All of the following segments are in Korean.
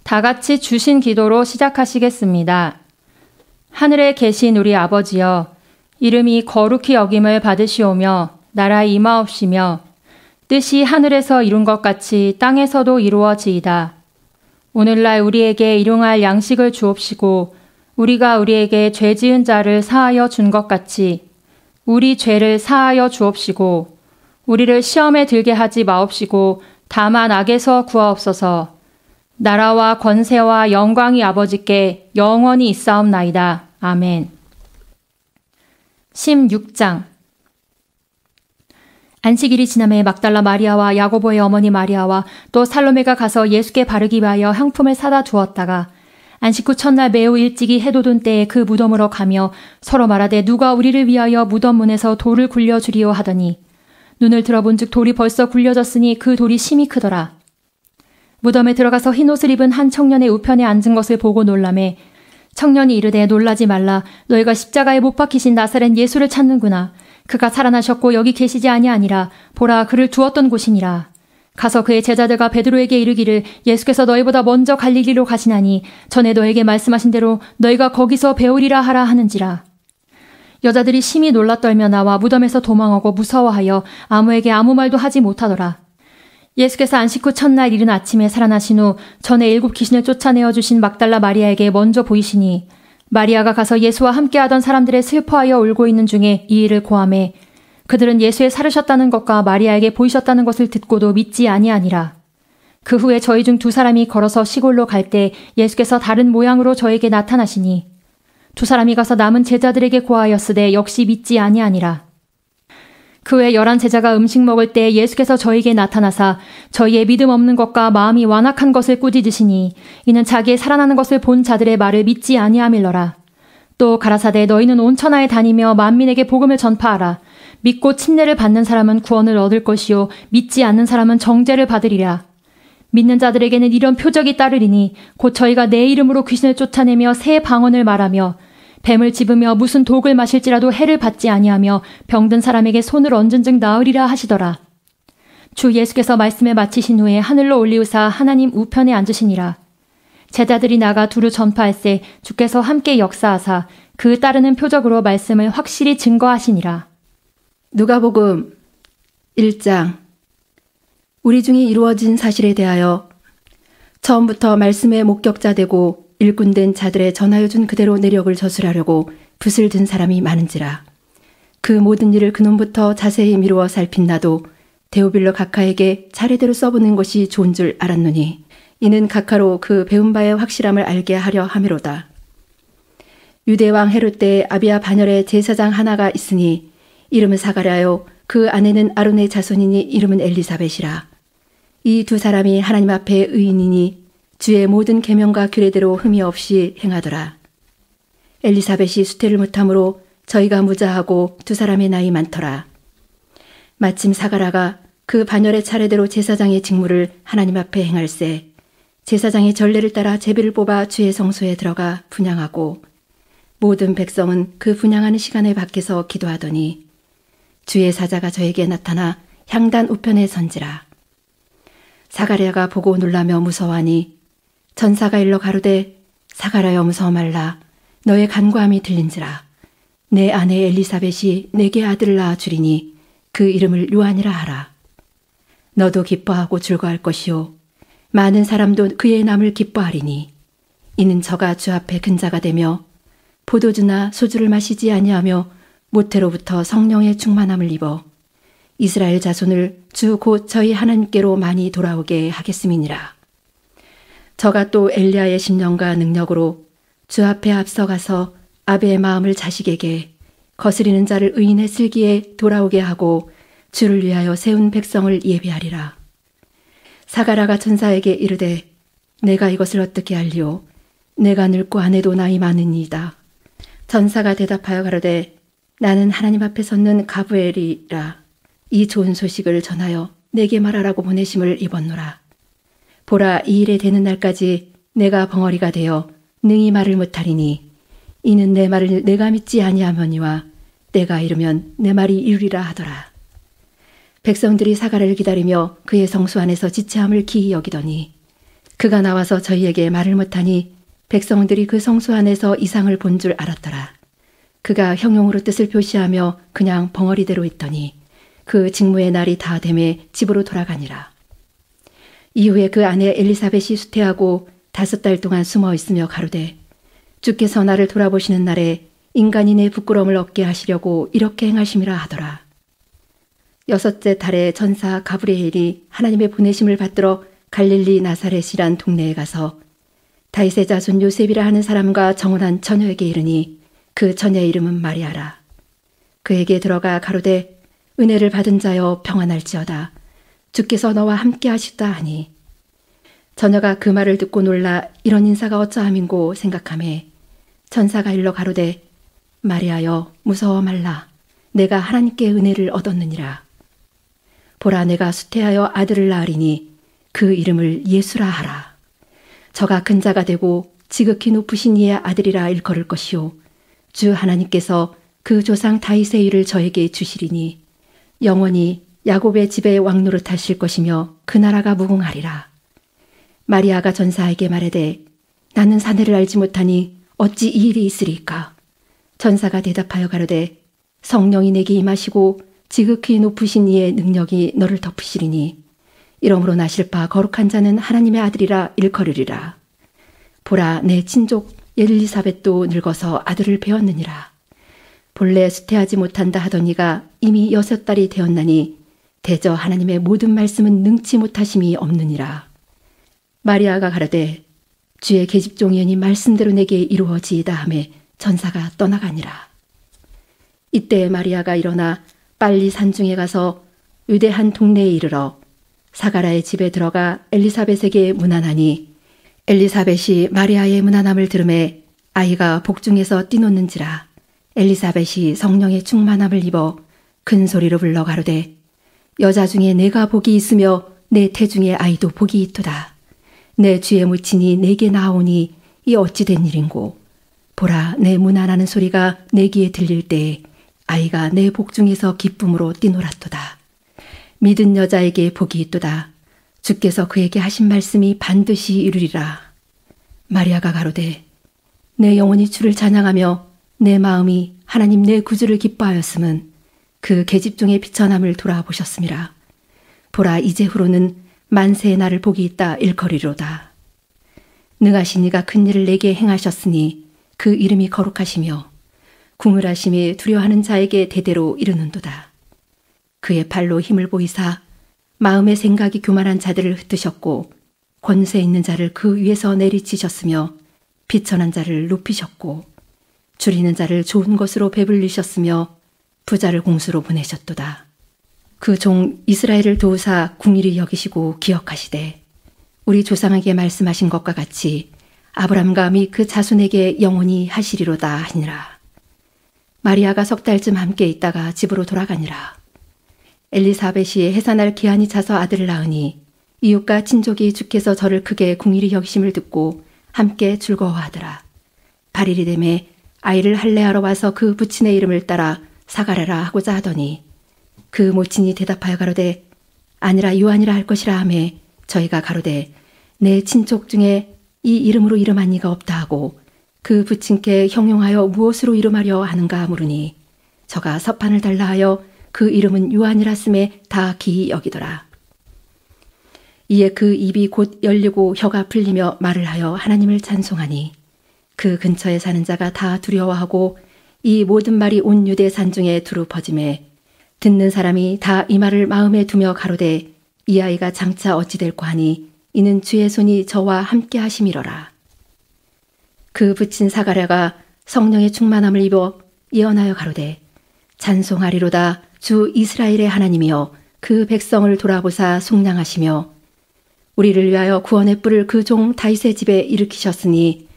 다 같이 주신 기도로 시작하시겠습니다. 하늘에 계신 우리 아버지여, 이름이 거룩히 여김을 받으시오며 나라 임하옵시며 뜻이 하늘에서 이룬 것 같이 땅에서도 이루어지이다. 오늘날 우리에게 일용할 양식을 주옵시고 우리가 우리에게 죄 지은 자를 사하여 준 것 같이 우리 죄를 사하여 주옵시고 우리를 시험에 들게 하지 마옵시고 다만 악에서 구하옵소서. 나라와 권세와 영광이 아버지께 영원히 있사옵나이다. 아멘. 16장. 안식일이 지남에 막달라 마리아와 야고보의 어머니 마리아와 또 살로메가 가서 예수께 바르기 위하여 향품을 사다 두었다가 안식 후 첫날 매우 일찍이 해 돋은 때에 그 무덤으로 가며 서로 말하되 누가 우리를 위하여 무덤 문에서 돌을 굴려주리오 하더니 눈을 들어본즉 돌이 벌써 굴려졌으니 그 돌이 심히 크더라. 무덤에 들어가서 흰옷을 입은 한 청년의 우편에 앉은 것을 보고 놀라매 청년이 이르되 놀라지 말라. 너희가 십자가에 못 박히신 나사렛 예수를 찾는구나. 그가 살아나셨고 여기 계시지 아니하니라. 보라, 그를 두었던 곳이니라. 가서 그의 제자들과 베드로에게 이르기를 예수께서 너희보다 먼저 갈릴리로 가시나니 전에 너에게 말씀하신 대로 너희가 거기서 배우리라 하라 하는지라. 여자들이 심히 놀라 떨며 나와 무덤에서 도망하고 무서워하여 아무에게 아무 말도 하지 못하더라. 예수께서 안식 후 첫날 이른 아침에 살아나신 후 전에 7 귀신을 쫓아내어 주신 막달라 마리아에게 먼저 보이시니 마리아가 가서 예수와 함께하던 사람들의 슬퍼하여 울고 있는 중에 이 일을 고하매 그들은 예수의 살으셨다는 것과 마리아에게 보이셨다는 것을 듣고도 믿지 아니하니라. 그 후에 저희 중 2 사람이 걸어서 시골로 갈 때 예수께서 다른 모양으로 저에게 나타나시니 2 사람이 가서 남은 제자들에게 고하였으되 역시 믿지 아니하니라. 그 후에 11 제자가 음식 먹을 때 예수께서 저에게 나타나사 저희의 믿음 없는 것과 마음이 완악한 것을 꾸짖으시니 이는 자기의 살아나는 것을 본 자들의 말을 믿지 아니함일러라. 또 가라사대 너희는 온 천하에 다니며 만민에게 복음을 전파하라. 믿고 침례를 받는 사람은 구원을 얻을 것이요 믿지 않는 사람은 정죄를 받으리라. 믿는 자들에게는 이런 표적이 따르리니 곧 저희가 내 이름으로 귀신을 쫓아내며 새 방언을 말하며 뱀을 집으며 무슨 독을 마실지라도 해를 받지 아니하며 병든 사람에게 손을 얹은 즉 나으리라 하시더라. 주 예수께서 말씀을 마치신 후에 하늘로 올리우사 하나님 우편에 앉으시니라. 제자들이 나가 두루 전파할세 주께서 함께 역사하사 그 따르는 표적으로 말씀을 확실히 증거하시니라. 누가복음 1장. 우리 중에 이루어진 사실에 대하여 처음부터 말씀의 목격자 되고 일꾼된 자들의 전하여 준 그대로 내력을 저술하려고 붓을 든 사람이 많은지라. 그 모든 일을 그놈부터 자세히 미루어 살핀 나도 데오빌로 각하에게 차례대로 써보는 것이 좋은 줄 알았노니 이는 각하로 그 배운 바의 확실함을 알게 하려 함이로다. 유대왕 헤롯 때에 아비야 반열에 제사장 하나가 있으니 이름은 사가랴요 그 아내는 아론의 자손이니 이름은 엘리사벳이라. 이 2 사람이 하나님 앞에 의인이니 주의 모든 계명과 규례대로 흠이 없이 행하더라. 엘리사벳이 수태를 못하므로 저희가 무자하고 2 사람의 나이 많더라. 마침 사가라가 그 반열의 차례대로 제사장의 직무를 하나님 앞에 행할세 제사장의 전례를 따라 제비를 뽑아 주의 성소에 들어가 분향하고 모든 백성은 그 분향하는 시간에 밖에서 기도하더니 주의 사자가 저에게 나타나 향단 우편에 선지라. 사가랴가 보고 놀라며 무서워하니 전사가 일러 가로되 사가랴여 무서워 말라. 너의 간구함이 들린지라. 내 아내 엘리사벳이 내게 아들을 낳아 주리니 그 이름을 요한이라 하라. 너도 기뻐하고 즐거워할 것이요 많은 사람도 그의 남을 기뻐하리니 이는 저가 주 앞에 근자가 되며 포도주나 소주를 마시지 아니하며 모태로부터 성령의 충만함을 입어 이스라엘 자손을 주 곧 저희 하나님께로 많이 돌아오게 하겠음이니라. 저가 또 엘리야의 심령과 능력으로 주 앞에 앞서가서 아베의 마음을 자식에게 거스리는 자를 의인의 슬기에 돌아오게 하고 주를 위하여 세운 백성을 예비하리라. 사가랴가 천사에게 이르되 내가 이것을 어떻게 알리오? 내가 늙고 아내도 나이 많으니이다. 천사가 대답하여 가로되 나는 하나님 앞에 섰는 가브엘이라. 이 좋은 소식을 전하여 내게 말하라고 보내심을 입었노라. 보라, 이 일에 되는 날까지 내가 벙어리가 되어 능히 말을 못하리니 이는 내 말을 내가 믿지 아니하머니와 때가 이르면 내 말이 이루리라 하더라. 백성들이 사가랴를 기다리며 그의 성수 안에서 지체함을 기이 여기더니 그가 나와서 저희에게 말을 못하니 백성들이 그 성소 안에서 이상을 본 줄 알았더라. 그가 형용으로 뜻을 표시하며 그냥 벙어리대로 있더니 그 직무의 날이 다 되매 집으로 돌아가니라. 이후에 그 아내 엘리사벳이 수태하고 5달 동안 숨어 있으며 가로되 주께서 나를 돌아보시는 날에 인간이 내 부끄러움을 얻게 하시려고 이렇게 행하심이라 하더라. 6째 달에 전사 가브리엘이 하나님의 보내심을 받들어 갈릴리 나사렛이란 동네에 가서 다윗의 자손 요셉이라 하는 사람과 정혼한 처녀에게 이르니 그 처녀의 이름은 마리아라. 그에게 들어가 가로되 은혜를 받은 자여 평안할지어다. 주께서 너와 함께 하시다 하니 처녀가 그 말을 듣고 놀라 이런 인사가 어쩌함인고 생각하매 천사가 일러 가로되 마리아여 무서워 말라. 내가 하나님께 은혜를 얻었느니라. 보라 내가 수태하여 아들을 낳으리니 그 이름을 예수라 하라. 저가 큰 자가 되고 지극히 높으신 이의 아들이라 일컬을 것이요 주 하나님께서 그 조상 다윗의 일을 저에게 주시리니 영원히 야곱의 집에 왕노릇 하실 것이며 그 나라가 무궁하리라. 마리아가 전사에게 말하되 나는 사내를 알지 못하니 어찌 이 일이 있으리까. 전사가 대답하여 가로되 성령이 내게 임하시고 지극히 높으신 이의 능력이 너를 덮으시리니 이러므로 나실 바 거룩한 자는 하나님의 아들이라 일컬으리라. 보라 내 친족 엘리사벳도 늙어서 아들을 배웠느니라. 본래 수태하지 못한다 하던 이가 이미 6달이 되었나니 대저 하나님의 모든 말씀은 능치 못하심이 없느니라. 마리아가 가로되 주의 계집종이오니 말씀대로 내게 이루어지이다 하매 전사가 떠나가니라. 이때 마리아가 일어나 빨리 산중에 가서 유대 한 동네에 이르러 사가라의 집에 들어가 엘리사벳에게 문안하니 엘리사벳이 마리아의 문안함을 들으매 아이가 복중에서 뛰노는지라. 엘리사벳이 성령의 충만함을 입어 큰 소리로 불러 가로되 여자 중에 내가 복이 있으며 내 태중에 아이도 복이 있도다. 내 주의 모친이 내게 나오니 이 어찌 된 일인고. 보라 내 문안하는 소리가 내 귀에 들릴 때에 아이가 내 복중에서 기쁨으로 뛰놀았도다. 믿은 여자에게 복이 있도다. 주께서 그에게 하신 말씀이 반드시 이루리라. 마리아가 가로되 내 영혼이 주를 찬양하며 내 마음이 하나님 내 구주를 기뻐하였음은 그 계집종의 비천함을 돌아보셨음이라. 보라 이제후로는 만세의 날을 복이 있다 일컬이로다. 능하신 이가 큰 일을 내게 행하셨으니 그 이름이 거룩하시며 궁을하심이 두려워하는 자에게 대대로 이르는도다. 그의 팔로 힘을 보이사 마음의 생각이 교만한 자들을 흩으셨고 권세 있는 자를 그 위에서 내리치셨으며 비천한 자를 높이셨고 줄이는 자를 좋은 것으로 배불리셨으며 부자를 공수로 보내셨도다. 그 종 이스라엘을 도우사 궁일이 여기시고 기억하시되 우리 조상에게 말씀하신 것과 같이 아브람과 및 그 자손에게 영원히 하시리로다 하니라. 마리아가 6달쯤 함께 있다가 집으로 돌아가니라. 엘리사벳이 해산할 기한이 차서 아들을 낳으니 이웃과 친족이 주께서 저를 크게 궁일이 여기심을 듣고 함께 즐거워하더라. 8일이 되매 아이를 할례하러 와서 그 부친의 이름을 따라 사가랴라 하고자 하더니 그 모친이 대답하여 가로되 아니라 요한이라 할 것이라 하매 저희가 가로되 내 친족 중에 이 이름으로 이름한 이가 없다 하고 그 부친께 형용하여 무엇으로 이름하려 하는가 물으니 저가 서판을 달라 하여 그 이름은 요한이라 쓰매 다 기이 여기더라. 이에 그 입이 곧 열리고 혀가 풀리며 말을 하여 하나님을 찬송하니 그 근처에 사는 자가 다 두려워하고 이 모든 말이 온 유대 산중에 두루 퍼짐에 듣는 사람이 다 이 말을 마음에 두며 가로되 이 아이가 장차 어찌 될꼬 하니 이는 주의 손이 저와 함께 하심이러라. 그 부친 사가랴가 성령의 충만함을 입어 예언하여 가로되 찬송하리로다. 주 이스라엘의 하나님이여 그 백성을 돌아보사 속량하시며 우리를 위하여 구원의 뿔을 그 종 다윗의 집에 일으키셨으니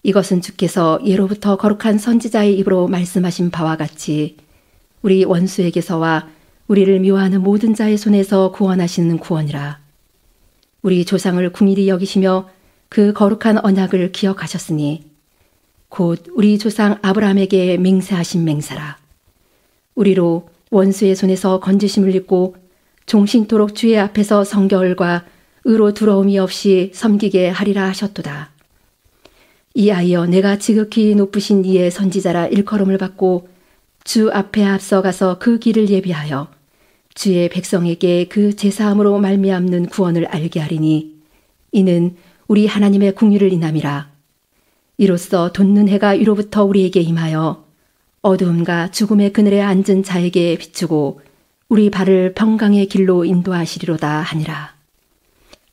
이것은 주께서 예로부터 거룩한 선지자의 입으로 말씀하신 바와 같이 우리 원수에게서와 우리를 미워하는 모든 자의 손에서 구원하시는 구원이라. 우리 조상을 궁일이 여기시며 그 거룩한 언약을 기억하셨으니 곧 우리 조상 아브라함에게 맹세하신 맹세라. 우리로 원수의 손에서 건지심을 입고 종신토록 주의 앞에서 성결과 의로 두려움이 없이 섬기게 하리라 하셨도다. 이 아이여 내가 지극히 높으신 이의 선지자라 일컬음을 받고 주 앞에 앞서가서 그 길을 예비하여 주의 백성에게 그 제사함으로 말미암는 구원을 알게 하리니 이는 우리 하나님의 궁유를 인함이라. 이로써 돋는 해가 위로부터 우리에게 임하여 어두움과 죽음의 그늘에 앉은 자에게 비추고 우리 발을 평강의 길로 인도하시리로다 하니라.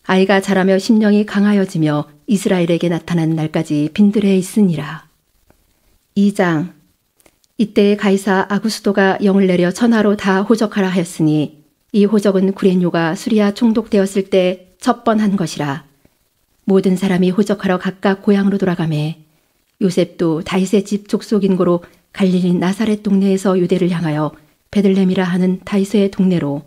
아이가 자라며 심령이 강하여지며 이스라엘에게 나타난 날까지 빈들에 있으니라. 2장. 이때 가이사 아구스도가 영을 내려 천하로 다 호적하라 하였으니 이 호적은 구레뇨가 수리아 총독되었을 때 첫 번 한 것이라. 모든 사람이 호적하러 각각 고향으로 돌아가매 요셉도 다윗의 집 족속인 고로 갈릴리 나사렛 동네에서 유대를 향하여 베들레헴이라 하는 다윗의 동네로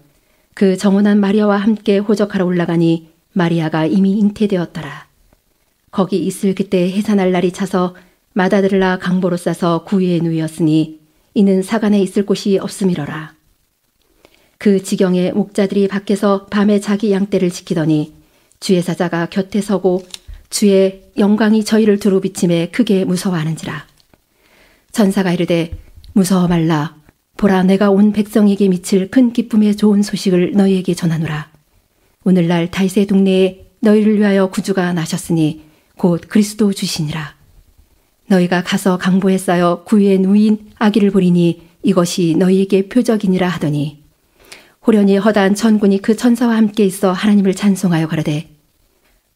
그 정혼한 마리아와 함께 호적하러 올라가니 마리아가 이미 잉태되었더라. 거기 있을 그때 해산할 날이 차서 마다들라 강보로 싸서 구유에 누이었으니 이는 사간에 있을 곳이 없음이러라. 그 지경에 목자들이 밖에서 밤에 자기 양떼를 지키더니 주의 사자가 곁에 서고 주의 영광이 저희를 두루 비침에 크게 무서워하는지라. 천사가 이르되 무서워 말라. 보라 내가 온 백성에게 미칠 큰 기쁨의 좋은 소식을 너희에게 전하노라. 오늘날 다윗의 동네에 너희를 위하여 구주가 나셨으니 곧 그리스도 주시니라. 너희가 가서 강보에 쌓여 구유에 누인 아기를 보리니 이것이 너희에게 표적이니라 하더니 호련히 허다한 천군이 그 천사와 함께 있어 하나님을 찬송하여 가로되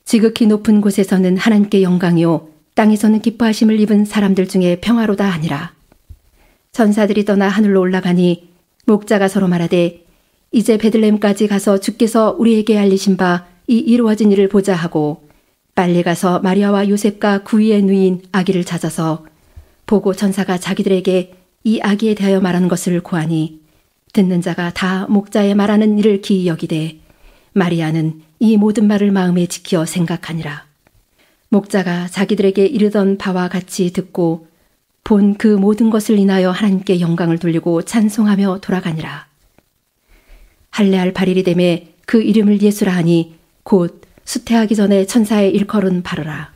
지극히 높은 곳에서는 하나님께 영광이요 땅에서는 기뻐하심을 입은 사람들 중에 평화로다 하니라. 천사들이 떠나 하늘로 올라가니 목자가 서로 말하되 이제 베들레헴까지 가서 주께서 우리에게 알리신 바 이 이루어진 일을 보자 하고 빨리 가서 마리아와 요셉과 구유에 누인 아기를 찾아서 보고 천사가 자기들에게 이 아기에 대하여 말하는 것을 고하니 듣는 자가 다 목자의 말하는 일을 기이 여기되 마리아는 이 모든 말을 마음에 지켜 생각하니라. 목자가 자기들에게 이르던 바와 같이 듣고 본 그 모든 것을 인하여 하나님께 영광을 돌리고 찬송하며 돌아가니라. 할례할 8일이 되매 그 이름을 예수라 하니 곧 수태하기 전에 천사의 일컬은 바르라.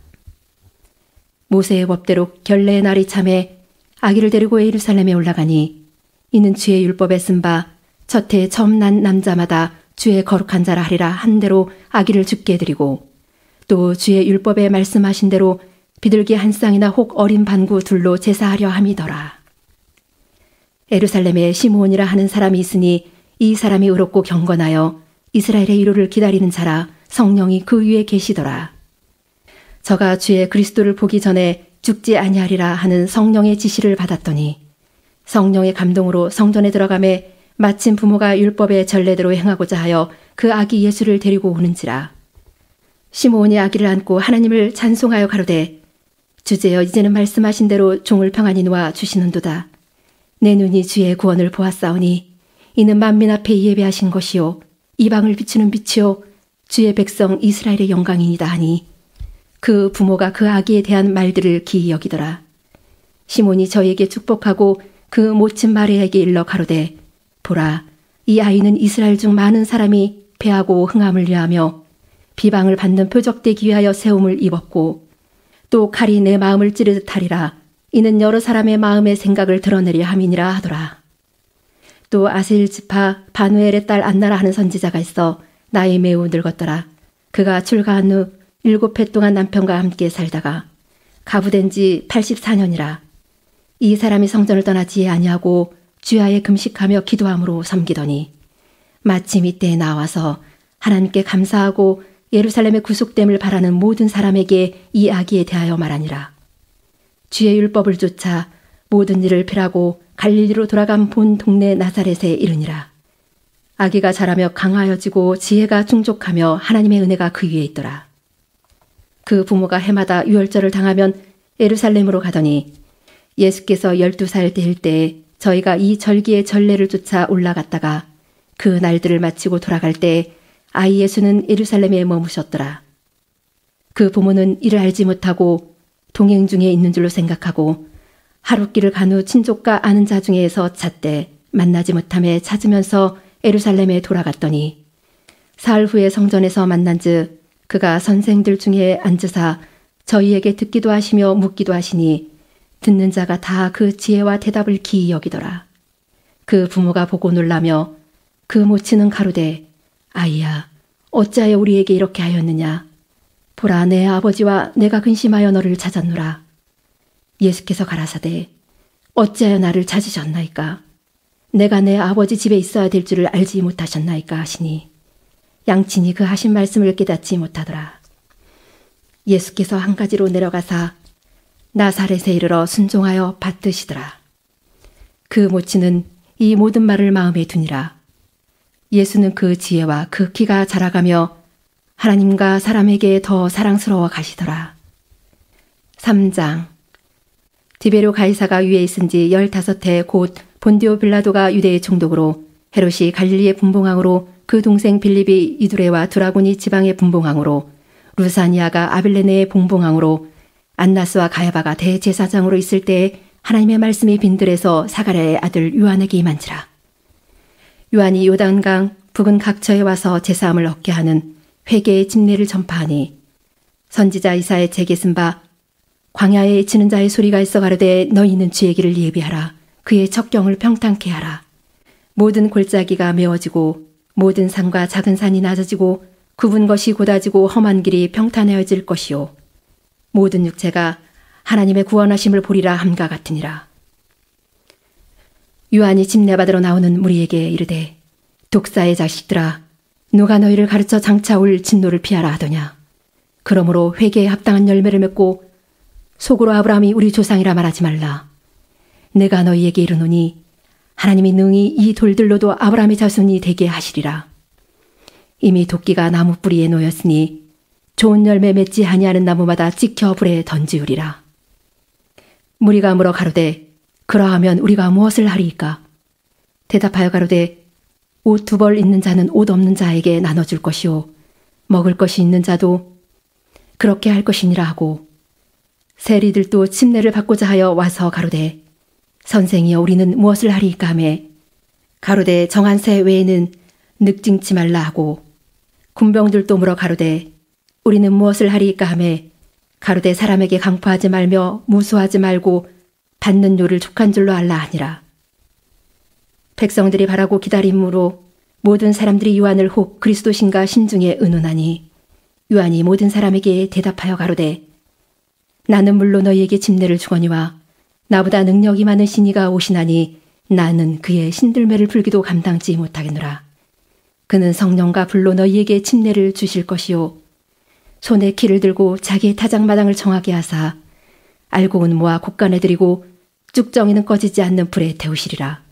모세의 법대로 결례의 날이 참에 아기를 데리고 예루살렘에 올라가니 이는 주의 율법에 쓴 바 첫해 처음 난 남자마다 주의 거룩한 자라 하리라 한 대로 아기를 죽게 드리고 또 주의 율법에 말씀하신 대로 비둘기 한 쌍이나 혹 어린 반구 둘로 제사하려 함이더라. 예루살렘에 시므온이라 하는 사람이 있으니 이 사람이 의롭고 경건하여 이스라엘의 위로를 기다리는 자라. 성령이 그 위에 계시더라. 저가 주의 그리스도를 보기 전에 죽지 아니하리라 하는 성령의 지시를 받았더니 성령의 감동으로 성전에 들어가매 마침 부모가 율법의 전례대로 행하고자 하여 그 아기 예수를 데리고 오는지라. 시므온이 아기를 안고 하나님을 찬송하여 가로되 주제여 이제는 말씀하신 대로 종을 평안히 놓아 주시는도다. 내 눈이 주의 구원을 보았사오니 이는 만민 앞에 예배하신 것이요 이방을 비추는 빛이요 주의 백성 이스라엘의 영광이니이다 하니 그 부모가 그 아기에 대한 말들을 기이 여기더라. 시몬이 저에게 축복하고 그 모친 마리아에게 일러 가로되 보라 이 아이는 이스라엘 중 많은 사람이 패하고 흥함을 위하며 비방을 받는 표적되기 위하여 세움을 입었고 또 칼이 내 마음을 찌르듯 하리라. 이는 여러 사람의 마음의 생각을 드러내려 함이니라 하더라. 또 아셀 지파 바누엘의 딸 안나라 하는 선지자가 있어 나이 매우 늙었더라. 그가 출가한 후 7해 동안 남편과 함께 살다가 가부된 지 84년이라. 이 사람이 성전을 떠나지 아니하고 주야에 금식하며 기도함으로 섬기더니 마침 이때에 나와서 하나님께 감사하고 예루살렘의 구속됨을 바라는 모든 사람에게 이 아기에 대하여 말하니라. 주의 율법을 쫓아 모든 일을 필하고 갈릴리로 돌아간 본 동네 나사렛에 이르니라. 아기가 자라며 강하여지고 지혜가 충족하며 하나님의 은혜가 그 위에 있더라. 그 부모가 해마다 유월절을 당하면 예루살렘으로 가더니 예수께서 12살 되실 때에 저희가 이 절기의 전례를 쫓아 올라갔다가 그 날들을 마치고 돌아갈 때 아이 예수는 예루살렘에 머무셨더라. 그 부모는 이를 알지 못하고 동행 중에 있는 줄로 생각하고 하룻길을 간 후 친족과 아는 자 중에서 잣대 만나지 못함에 찾으면서 예루살렘에 돌아갔더니 사흘 후에 성전에서 만난즉 그가 선생들 중에 앉으사 저희에게 듣기도 하시며 묻기도 하시니 듣는 자가 다 그 지혜와 대답을 기이 여기더라. 그 부모가 보고 놀라며 그 모친은 가로되 아이야 어찌하여 우리에게 이렇게 하였느냐. 보라 내 아버지와 내가 근심하여 너를 찾았노라. 예수께서 가라사대 어찌하여 나를 찾으셨나이까. 내가 내 아버지 집에 있어야 될 줄을 알지 못하셨나이까 하시니 양친이 그 하신 말씀을 깨닫지 못하더라. 예수께서 한 가지로 내려가사 나사렛에 이르러 순종하여 받드시더라. 그 모친은 이 모든 말을 마음에 두니라. 예수는 그 지혜와 그 키가 자라가며 하나님과 사람에게 더 사랑스러워 가시더라. 3장 디베료 가이사가 위에 있은 지 15해 곧 본디오 빌라도가 유대의 총독으로 헤롯이 갈릴리의 분봉왕으로 그 동생 빌립이 이두레와 드라고니 지방의 분봉왕으로 루사니아가 아빌레네의 분봉왕으로 안나스와 가야바가 대제사장으로 있을 때에 하나님의 말씀이 빈들에서 사가랴의 아들 요한에게 임한지라. 요한이 요단강 북은 각처에 와서 제사함을 얻게 하는 회개의 집례를 전파하니 선지자 이사의 책에 쓴 바 광야에 지는 자의 소리가 있어 가로되 너희는 주의 길을 예비하라. 그의 척경을 평탄케 하라. 모든 골짜기가 메워지고 모든 산과 작은 산이 낮아지고 굽은 것이 곧아지고 험한 길이 평탄해질 것이요 모든 육체가 하나님의 구원하심을 보리라 함과 같으니라. 요한이 집례받으러 나오는 무리에게 이르되 독사의 자식들아 누가 너희를 가르쳐 장차 올 진노를 피하라 하더냐. 그러므로 회개에 합당한 열매를 맺고 속으로 아브라함이 우리 조상이라 말하지 말라. 내가 너희에게 이르노니 하나님이 능히 이 돌들로도 아브라함의 자손이 되게 하시리라. 이미 도끼가 나무 뿌리에 놓였으니 좋은 열매 맺지 아니하는 나무마다 찍혀 불에 던지우리라. 무리가 물어 가로되 그러하면 우리가 무엇을 하리이까? 대답하여 가로되 옷 2벌 있는 자는 옷 없는 자에게 나눠줄 것이요 먹을 것이 있는 자도 그렇게 할 것이니라 하고 세리들도 침례를 받고자 하여 와서 가로되 선생이여 우리는 무엇을 하리이까 하매 가로되 정한 새 외에는 늑징치 말라 하고 군병들도 물어 가로되 우리는 무엇을 하리이까 하매 가로되 사람에게 강포하지 말며 무수하지 말고 받는 요를 족한 줄로 알라 하니라. 백성들이 바라고 기다림으로 모든 사람들이 요한을 혹 그리스도신가 심중에 의논하니 요한이 모든 사람에게 대답하여 가로되 나는 물론 너희에게 집례를 주거니와 나보다 능력이 많은 신이가 오시나니 나는 그의 신들매를 풀기도 감당지 못하겠노라. 그는 성령과 불로 너희에게 침례를 주실 것이요 손에 키를 들고 자기의 타작마당을 정하게 하사 알곡은 모아 곡간에 들이고 쭉정이는 꺼지지 않는 불에 태우시리라.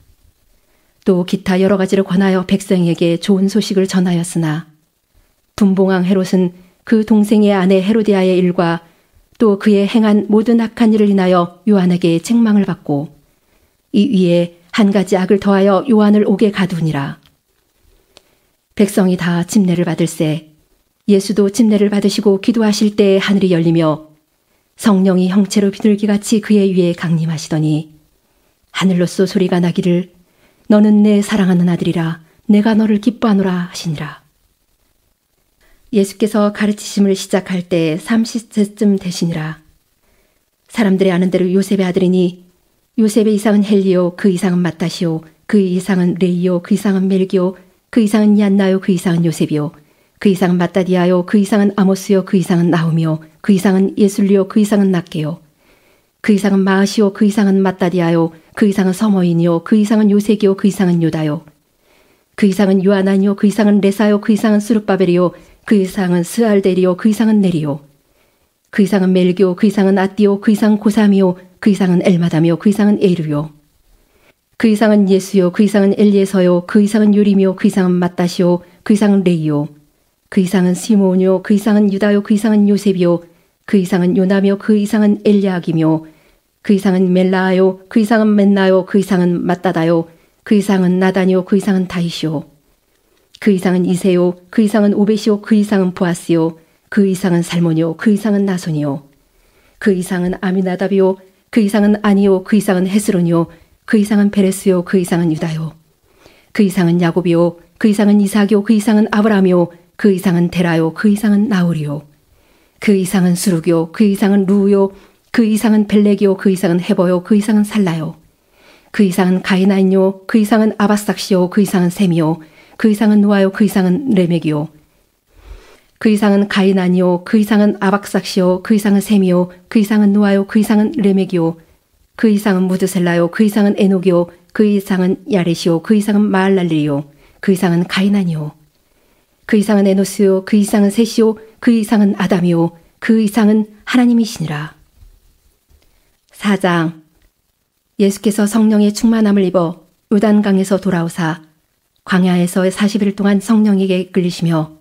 또 기타 여러 가지를 권하여 백성에게 좋은 소식을 전하였으나 분봉왕 헤롯은 그 동생의 아내 헤로디아의 일과 또 그의 행한 모든 악한 일을 인하여 요한에게 책망을 받고 이 위에 한 가지 악을 더하여 요한을 옥에 가두니라. 백성이 다 침례를 받을새 예수도 침례를 받으시고 기도하실 때에 하늘이 열리며 성령이 형체로 비둘기같이 그의 위에 강림하시더니 하늘로서 소리가 나기를 너는 내 사랑하는 아들이라 내가 너를 기뻐하노라 하시니라. 예수께서 가르치심을 시작할 때 30세쯤 되시니라. 사람들이 아는 대로 요셉의 아들이니 요셉의 이상은 헬리오 그 이상은 마따시오 그 이상은 레이오 그 이상은 멜기오 그 이상은 얀나요 그 이상은 요셉이요 그 이상은 마따디아요 그 이상은 아모스요 그 이상은 나훔이요 그 이상은 예술리요 그 이상은 낫게요 그 이상은 마으시요 그 이상은 마따디아요 그 이상은 서머인이요 그 이상은 요색이요 그 이상은 요다요 그 이상은 요아나니요 그 이상은 레사요 그 이상은 수르바벨이요 그 이상은 스알데리요 그 이상은 네리요 그 이상은 멜기요 그 이상은 아띠요 그 이상은 고삼이요 그 이상은 엘마담이요 그 이상은 에이루요 그 이상은 예수요 그 이상은 엘리에서요 그 이상은 요림이요 그 이상은 마따시요 그 이상은 레이요 그 이상은 시몬이요 그 이상은 유다요 그 이상은 요셉이요 그 이상은 요나며 그 이상은 엘리야김이요 그 이상은 멜라아요 그 이상은 맨나요 그 이상은 마따다요 그 이상은 나다니요 그 이상은 다이시요 그 이상은 이세요 그 이상은 오벳이요 그 이상은 보아스요 그 이상은 살몬이요 그 이상은 나손이요 그 이상은 아미나답이요 그 이상은 아니요 그 이상은 헤스론이요 그 이상은 베레스요 그 이상은 유다요 그 이상은 야곱이요 그 이상은 이삭이요 그 이상은 아브라함이요 그 이상은 데라요 그 이상은 나홀이요 그 이상은 수룩이요 그 이상은 루요 그 이상은 벨렉이요 그 이상은 헤버요 그 이상은 살라요 그 이상은 가이나인요 그 이상은 아바삭시요 그 이상은 셈이요 그 이상은 노아요 그 이상은 레멕이요 그 이상은 가이나니요 그 이상은 아박삭시요 그 이상은 셈이요 그 이상은 노아요 그 이상은 레멕이요 그 이상은 무드셀라요 그 이상은 에녹이요 그 이상은 야렛이요 그 이상은 마알랄리요 그 이상은 가이나니요 그 이상은 에노스요 그 이상은 셋이요 그 이상은 아담이요 그 이상은 하나님이시니라. 4장. 예수께서 성령의 충만함을 입어 요단강에서 돌아오사 광야에서 40일 동안 성령에게 이끌리시며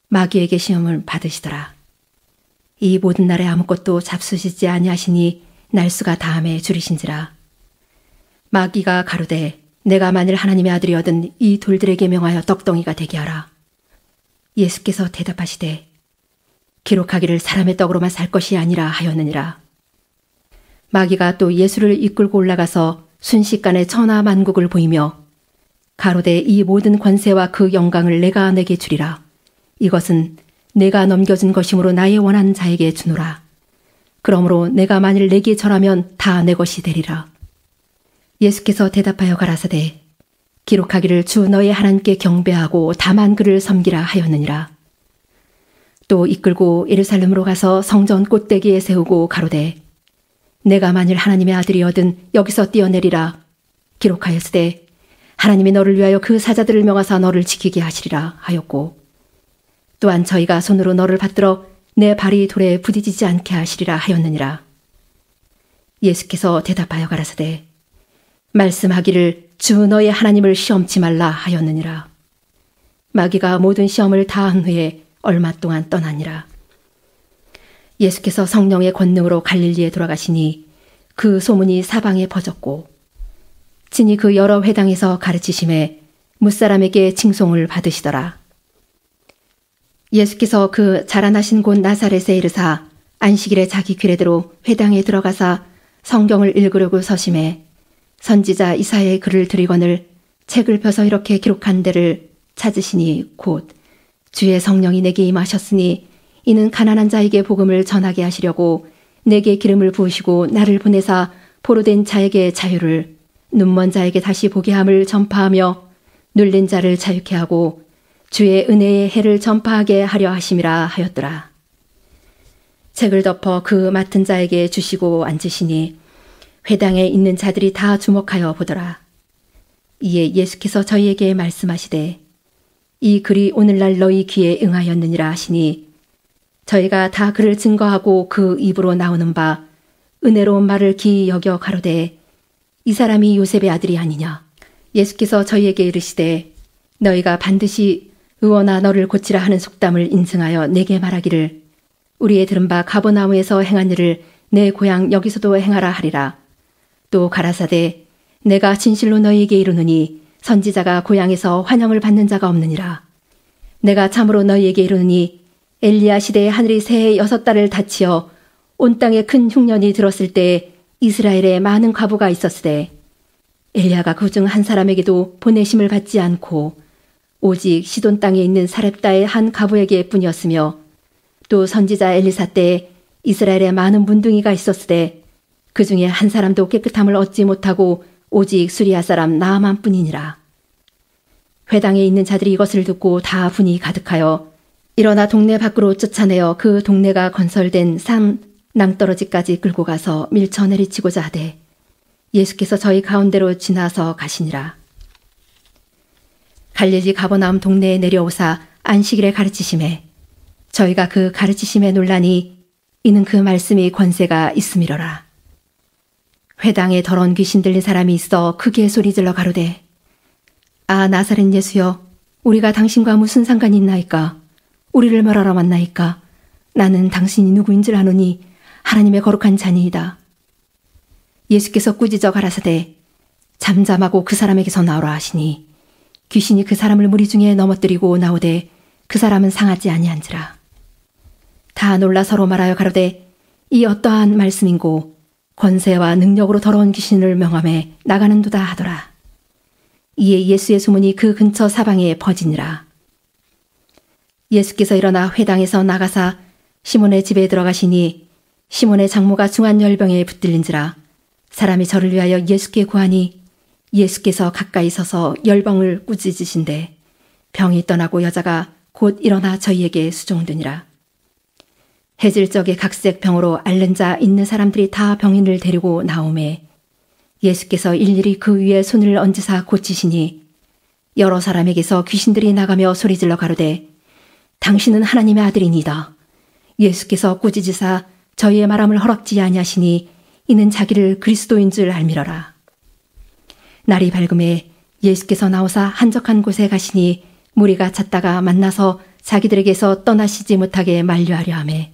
마귀에게 시험을 받으시더라. 이 모든 날에 아무것도 잡수시지 아니하시니 날수가 다함에 줄이신지라. 마귀가 가로되 내가 만일 하나님의 아들이거든 이 돌들에게 명하여 떡덩이가 되게 하라. 예수께서 대답하시되 기록하기를 사람의 떡으로만 살 것이 아니라 하였느니라. 마귀가 또 예수를 이끌고 올라가서 순식간에 천하 만국을 보이며 가로되 이 모든 권세와 그 영광을 내가 내게 주리라. 이것은 내가 넘겨준 것이므로 나의 원하는 자에게 주노라. 그러므로 내가 만일 내게 절하면 다 내 것이 되리라. 예수께서 대답하여 가라사대 기록하기를 주 너의 하나님께 경배하고 다만 그를 섬기라 하였느니라. 또 이끌고 예루살렘으로 가서 성전 꼭대기에 세우고 가로되 내가 만일 하나님의 아들이거든 여기서 뛰어내리라. 기록하였으되 하나님이 너를 위하여 그 사자들을 명하사 너를 지키게 하시리라 하였고 또한 저희가 손으로 너를 받들어 내 발이 돌에 부딪히지 않게 하시리라 하였느니라. 예수께서 대답하여 가라사대 말씀하기를 주 너의 하나님을 시험치 말라 하였느니라. 마귀가 모든 시험을 다한 후에 얼마 동안 떠나니라. 예수께서 성령의 권능으로 갈릴리에 돌아가시니 그 소문이 사방에 퍼졌고 친히 그 여러 회당에서 가르치심에 뭇사람에게 칭송을 받으시더라. 예수께서 그 자라나신 곳 나사렛에 이르사 안식일에 자기 규례대로 회당에 들어가사 성경을 읽으려고 서심해 선지자 이사야의 글을 들이거늘 책을 펴서 이렇게 기록한 데를 찾으시니 곧 주의 성령이 내게 임하셨으니 이는 가난한 자에게 복음을 전하게 하시려고 내게 기름을 부으시고 나를 보내사 포로된 자에게 자유를 눈먼 자에게 다시 보게 함을 전파하며 눌린 자를 자유케 하고 주의 은혜의 해를 전파하게 하려 하심이라 하였더라. 책을 덮어 그 맡은 자에게 주시고 앉으시니 회당에 있는 자들이 다 주목하여 보더라. 이에 예수께서 저희에게 말씀하시되 이 글이 오늘날 너희 귀에 응하였느니라 하시니 저희가 다 그를 증거하고 그 입으로 나오는 바 은혜로운 말을 기이 여겨 가로되 이 사람이 요셉의 아들이 아니냐. 예수께서 저희에게 이르시되 너희가 반드시 의원아 너를 고치라 하는 속담을 인증하여 내게 말하기를 우리의 들은 바 가버나움에서 행한 일을 내 고향 여기서도 행하라 하리라. 또 가라사대 내가 진실로 너희에게 이르노니 선지자가 고향에서 환영을 받는 자가 없느니라. 내가 참으로 너희에게 이르노니 엘리야 시대에 하늘이 새해 6달을 닫히어 온 땅에 큰 흉년이 들었을 때 이스라엘에 많은 과부가 있었으되 엘리야가 그중 한 사람에게도 보내심을 받지 않고 오직 시돈 땅에 있는 사렙다의 한 과부에게 뿐이었으며 또 선지자 엘리사 때에 이스라엘에 많은 문둥이가 있었으되 그 중에 한 사람도 깨끗함을 얻지 못하고 오직 수리아 사람 나아만 뿐이니라. 회당에 있는 자들이 이것을 듣고 다 분이 가득하여 일어나 동네 밖으로 쫓아내어 그 동네가 건설된 산 낭떠러지까지 끌고 가서 밀쳐 내리치고자 하되 예수께서 저희 가운데로 지나서 가시니라. 갈릴리 가버나움 동네에 내려오사 안식일에 가르치심에 저희가 그 가르치심에 놀라니 이는 그 말씀이 권세가 있음이로라. 회당에 더러운 귀신 들린 사람이 있어 크게 소리질러 가로되 아 나사렛 예수여 우리가 당신과 무슨 상관이 있나이까. 우리를 멸하러 왔나이까. 나는 당신이 누구인 줄 아노니 하나님의 거룩한 자니이다. 예수께서 꾸짖어 가라사대 잠잠하고 그 사람에게서 나오라 하시니 귀신이 그 사람을 무리 중에 넘어뜨리고 나오되 그 사람은 상하지 아니한지라. 다 놀라 서로 말하여 가로되 이 어떠한 말씀인고 권세와 능력으로 더러운 귀신을 명함에 나가는도다 하더라. 이에 예수의 소문이 그 근처 사방에 퍼지니라. 예수께서 일어나 회당에서 나가사 시몬의 집에 들어가시니 시몬의 장모가 중한 열병에 붙들린지라. 사람이 저를 위하여 예수께 구하니 예수께서 가까이 서서 열병을 꾸짖으신데 병이 떠나고 여자가 곧 일어나 저희에게 수종드니라. 해질 적에 각색 병으로 앓는 자 있는 사람들이 다 병인을 데리고 나오매 예수께서 일일이 그 위에 손을 얹으사 고치시니 여러 사람에게서 귀신들이 나가며 소리질러 가로되 당신은 하나님의 아들이니이다. 예수께서 꾸짖으사 저희의 말함을 허락지 아니하시니 이는 자기를 그리스도인 줄 알미러라. 날이 밝음에 예수께서 나오사 한적한 곳에 가시니 무리가 찾다가 만나서 자기들에게서 떠나시지 못하게 만류하려 하매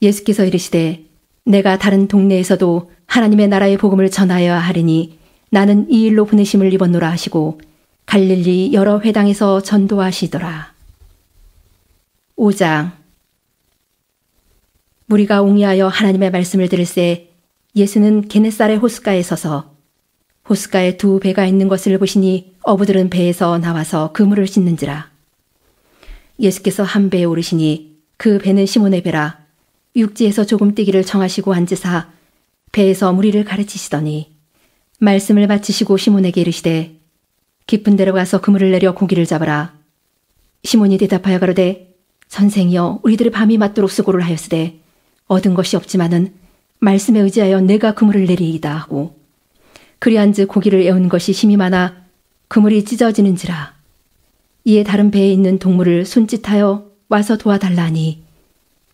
예수께서 이르시되 내가 다른 동네에서도 하나님의 나라의 복음을 전하여야 하리니 나는 이 일로 보내심을 입었노라 하시고 갈릴리 여러 회당에서 전도하시더라. 5장. 무리가 옹이하여 하나님의 말씀을 들을새 예수는 게네사렛 호숫가에 서서 호숫가에 두 배가 있는 것을 보시니 어부들은 배에서 나와서 그물을 씻는지라. 예수께서 한 배에 오르시니 그 배는 시몬의 배라. 육지에서 조금 뛰기를 정하시고 앉으사 배에서 무리를 가르치시더니 말씀을 마치시고 시몬에게 이르시되 깊은 데로 가서 그물을 내려 고기를 잡으라. 시몬이 대답하여 가로되 선생이여 우리들이 밤이 맞도록 수고를 하였으되 얻은 것이 없지만은 말씀에 의지하여 내가 그물을 내리이다 하고 그리한즉 고기를 애운 것이 심이 많아 그물이 찢어지는지라. 이에 다른 배에 있는 동물을 손짓하여 와서 도와달라니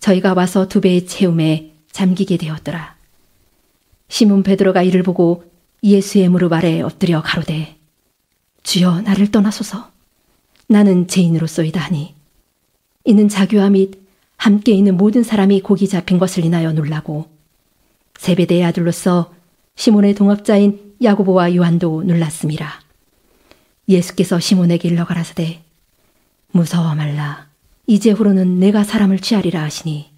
저희가 와서 두 배의 채움에 잠기게 되었더라. 시몬 베드로가 이를 보고 예수의 무릎 아래 엎드려 가로되 주여 나를 떠나소서 나는 죄인으로소이다 하니 이는 자기와 및 함께 있는 모든 사람이 고기 잡힌 것을 인하여 놀라고 세베대의 아들로서 시몬의 동업자인 야고보와 요한도 놀랐음이라. 예수께서 시몬에게 일러 가라사대 무서워 말라. 이제후로는 내가 사람을 취하리라 하시니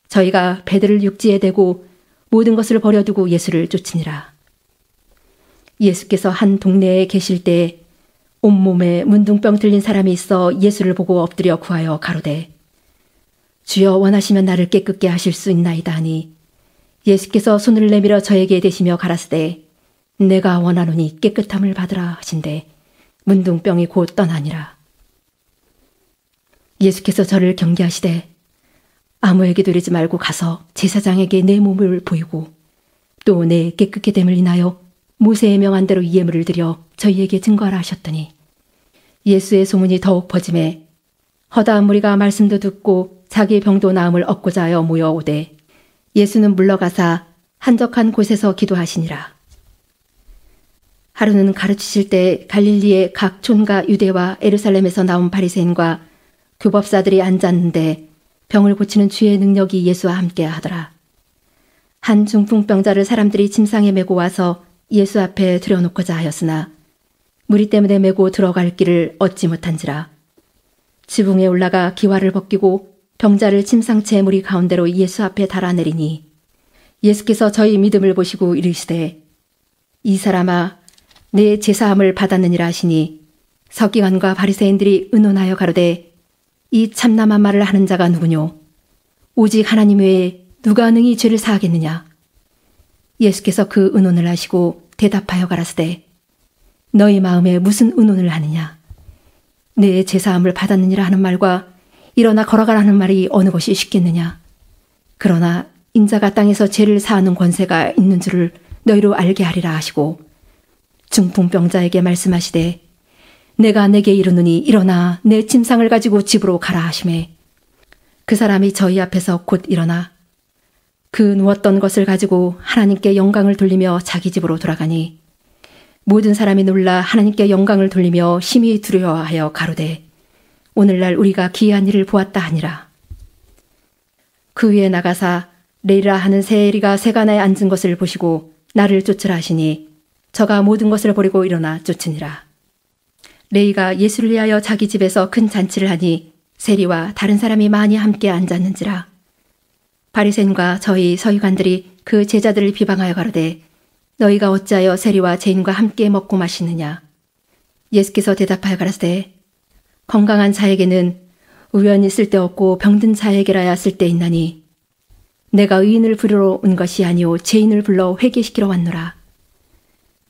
저희가 배들을 육지에 대고 모든 것을 버려두고 예수를 쫓으니라. 예수께서 한 동네에 계실 때 온몸에 문둥병 들린 사람이 있어 예수를 보고 엎드려 구하여 가로되 주여 원하시면 나를 깨끗게 하실 수 있나이다 하니 예수께서 손을 내밀어 저에게 대시며 가라사대 내가 원하노니 깨끗함을 받으라 하신대 문둥병이 곧 떠나니라. 예수께서 저를 경계하시되 아무에게도 이르지 말고 가서 제사장에게 내 몸을 보이고 또 내 깨끗게 됨을 인하여 모세의 명한 대로 이 예물을 드려 저희에게 증거하라 하셨더니 예수의 소문이 더욱 퍼짐에 허다한 무리가 말씀도 듣고 자기 병도 나음을 얻고자 하여 모여오되 예수는 물러가사 한적한 곳에서 기도하시니라. 하루는 가르치실 때 갈릴리의 각 촌과 유대와 예루살렘에서 나온 바리새인과 교법사들이 앉았는데 병을 고치는 주의 능력이 예수와 함께 하더라. 한 중풍병자를 사람들이 침상에 메고 와서 예수 앞에 들여놓고자 하였으나 무리 때문에 메고 들어갈 길을 얻지 못한지라. 지붕에 올라가 기와를 벗기고 병자를 침상채 무리 가운데로 예수 앞에 달아내리니 예수께서 저희 믿음을 보시고 이르시되 이 사람아 내 제사함을 받았느니라 하시니 서기관과 바리새인들이 의논하여 가로되 이 참남한 말을 하는 자가 누구뇨? 오직 하나님 외에 누가 능히 죄를 사하겠느냐? 예수께서 그 의논을 하시고 대답하여 가라사대 너희 마음에 무슨 의논을 하느냐? 내 제사함을 받았느니라 하는 말과 일어나 걸어가라는 말이 어느 것이 쉽겠느냐? 그러나 인자가 땅에서 죄를 사하는 권세가 있는 줄을 너희로 알게 하리라 하시고 중풍병자에게 말씀하시되 내가 내게 이르노니 일어나 내 침상을 가지고 집으로 가라 하시매 그 사람이 저희 앞에서 곧 일어나 그 누웠던 것을 가지고 하나님께 영광을 돌리며 자기 집으로 돌아가니 모든 사람이 놀라 하나님께 영광을 돌리며 심히 두려워하여 가로되 오늘날 우리가 기이한 일을 보았다 하니라. 그 위에 나가사 레이라 하는 세리가 세간에 앉은 것을 보시고 나를 쫓으라 하시니 저가 모든 것을 버리고 일어나 쫓으니라. 레이가 예수를 위하여 자기 집에서 큰 잔치를 하니 세리와 다른 사람이 많이 함께 앉았는지라. 바리새인과 저희 서기관들이 그 제자들을 비방하여 가로되 너희가 어찌하여 세리와 죄인과 함께 먹고 마시느냐. 예수께서 대답하여 가라사대 건강한 자에게는 의원이 쓸데없고 병든 자에게라야 쓸데있나니 내가 의인을 부르러 온 것이 아니오 죄인을 불러 회개시키러 왔노라.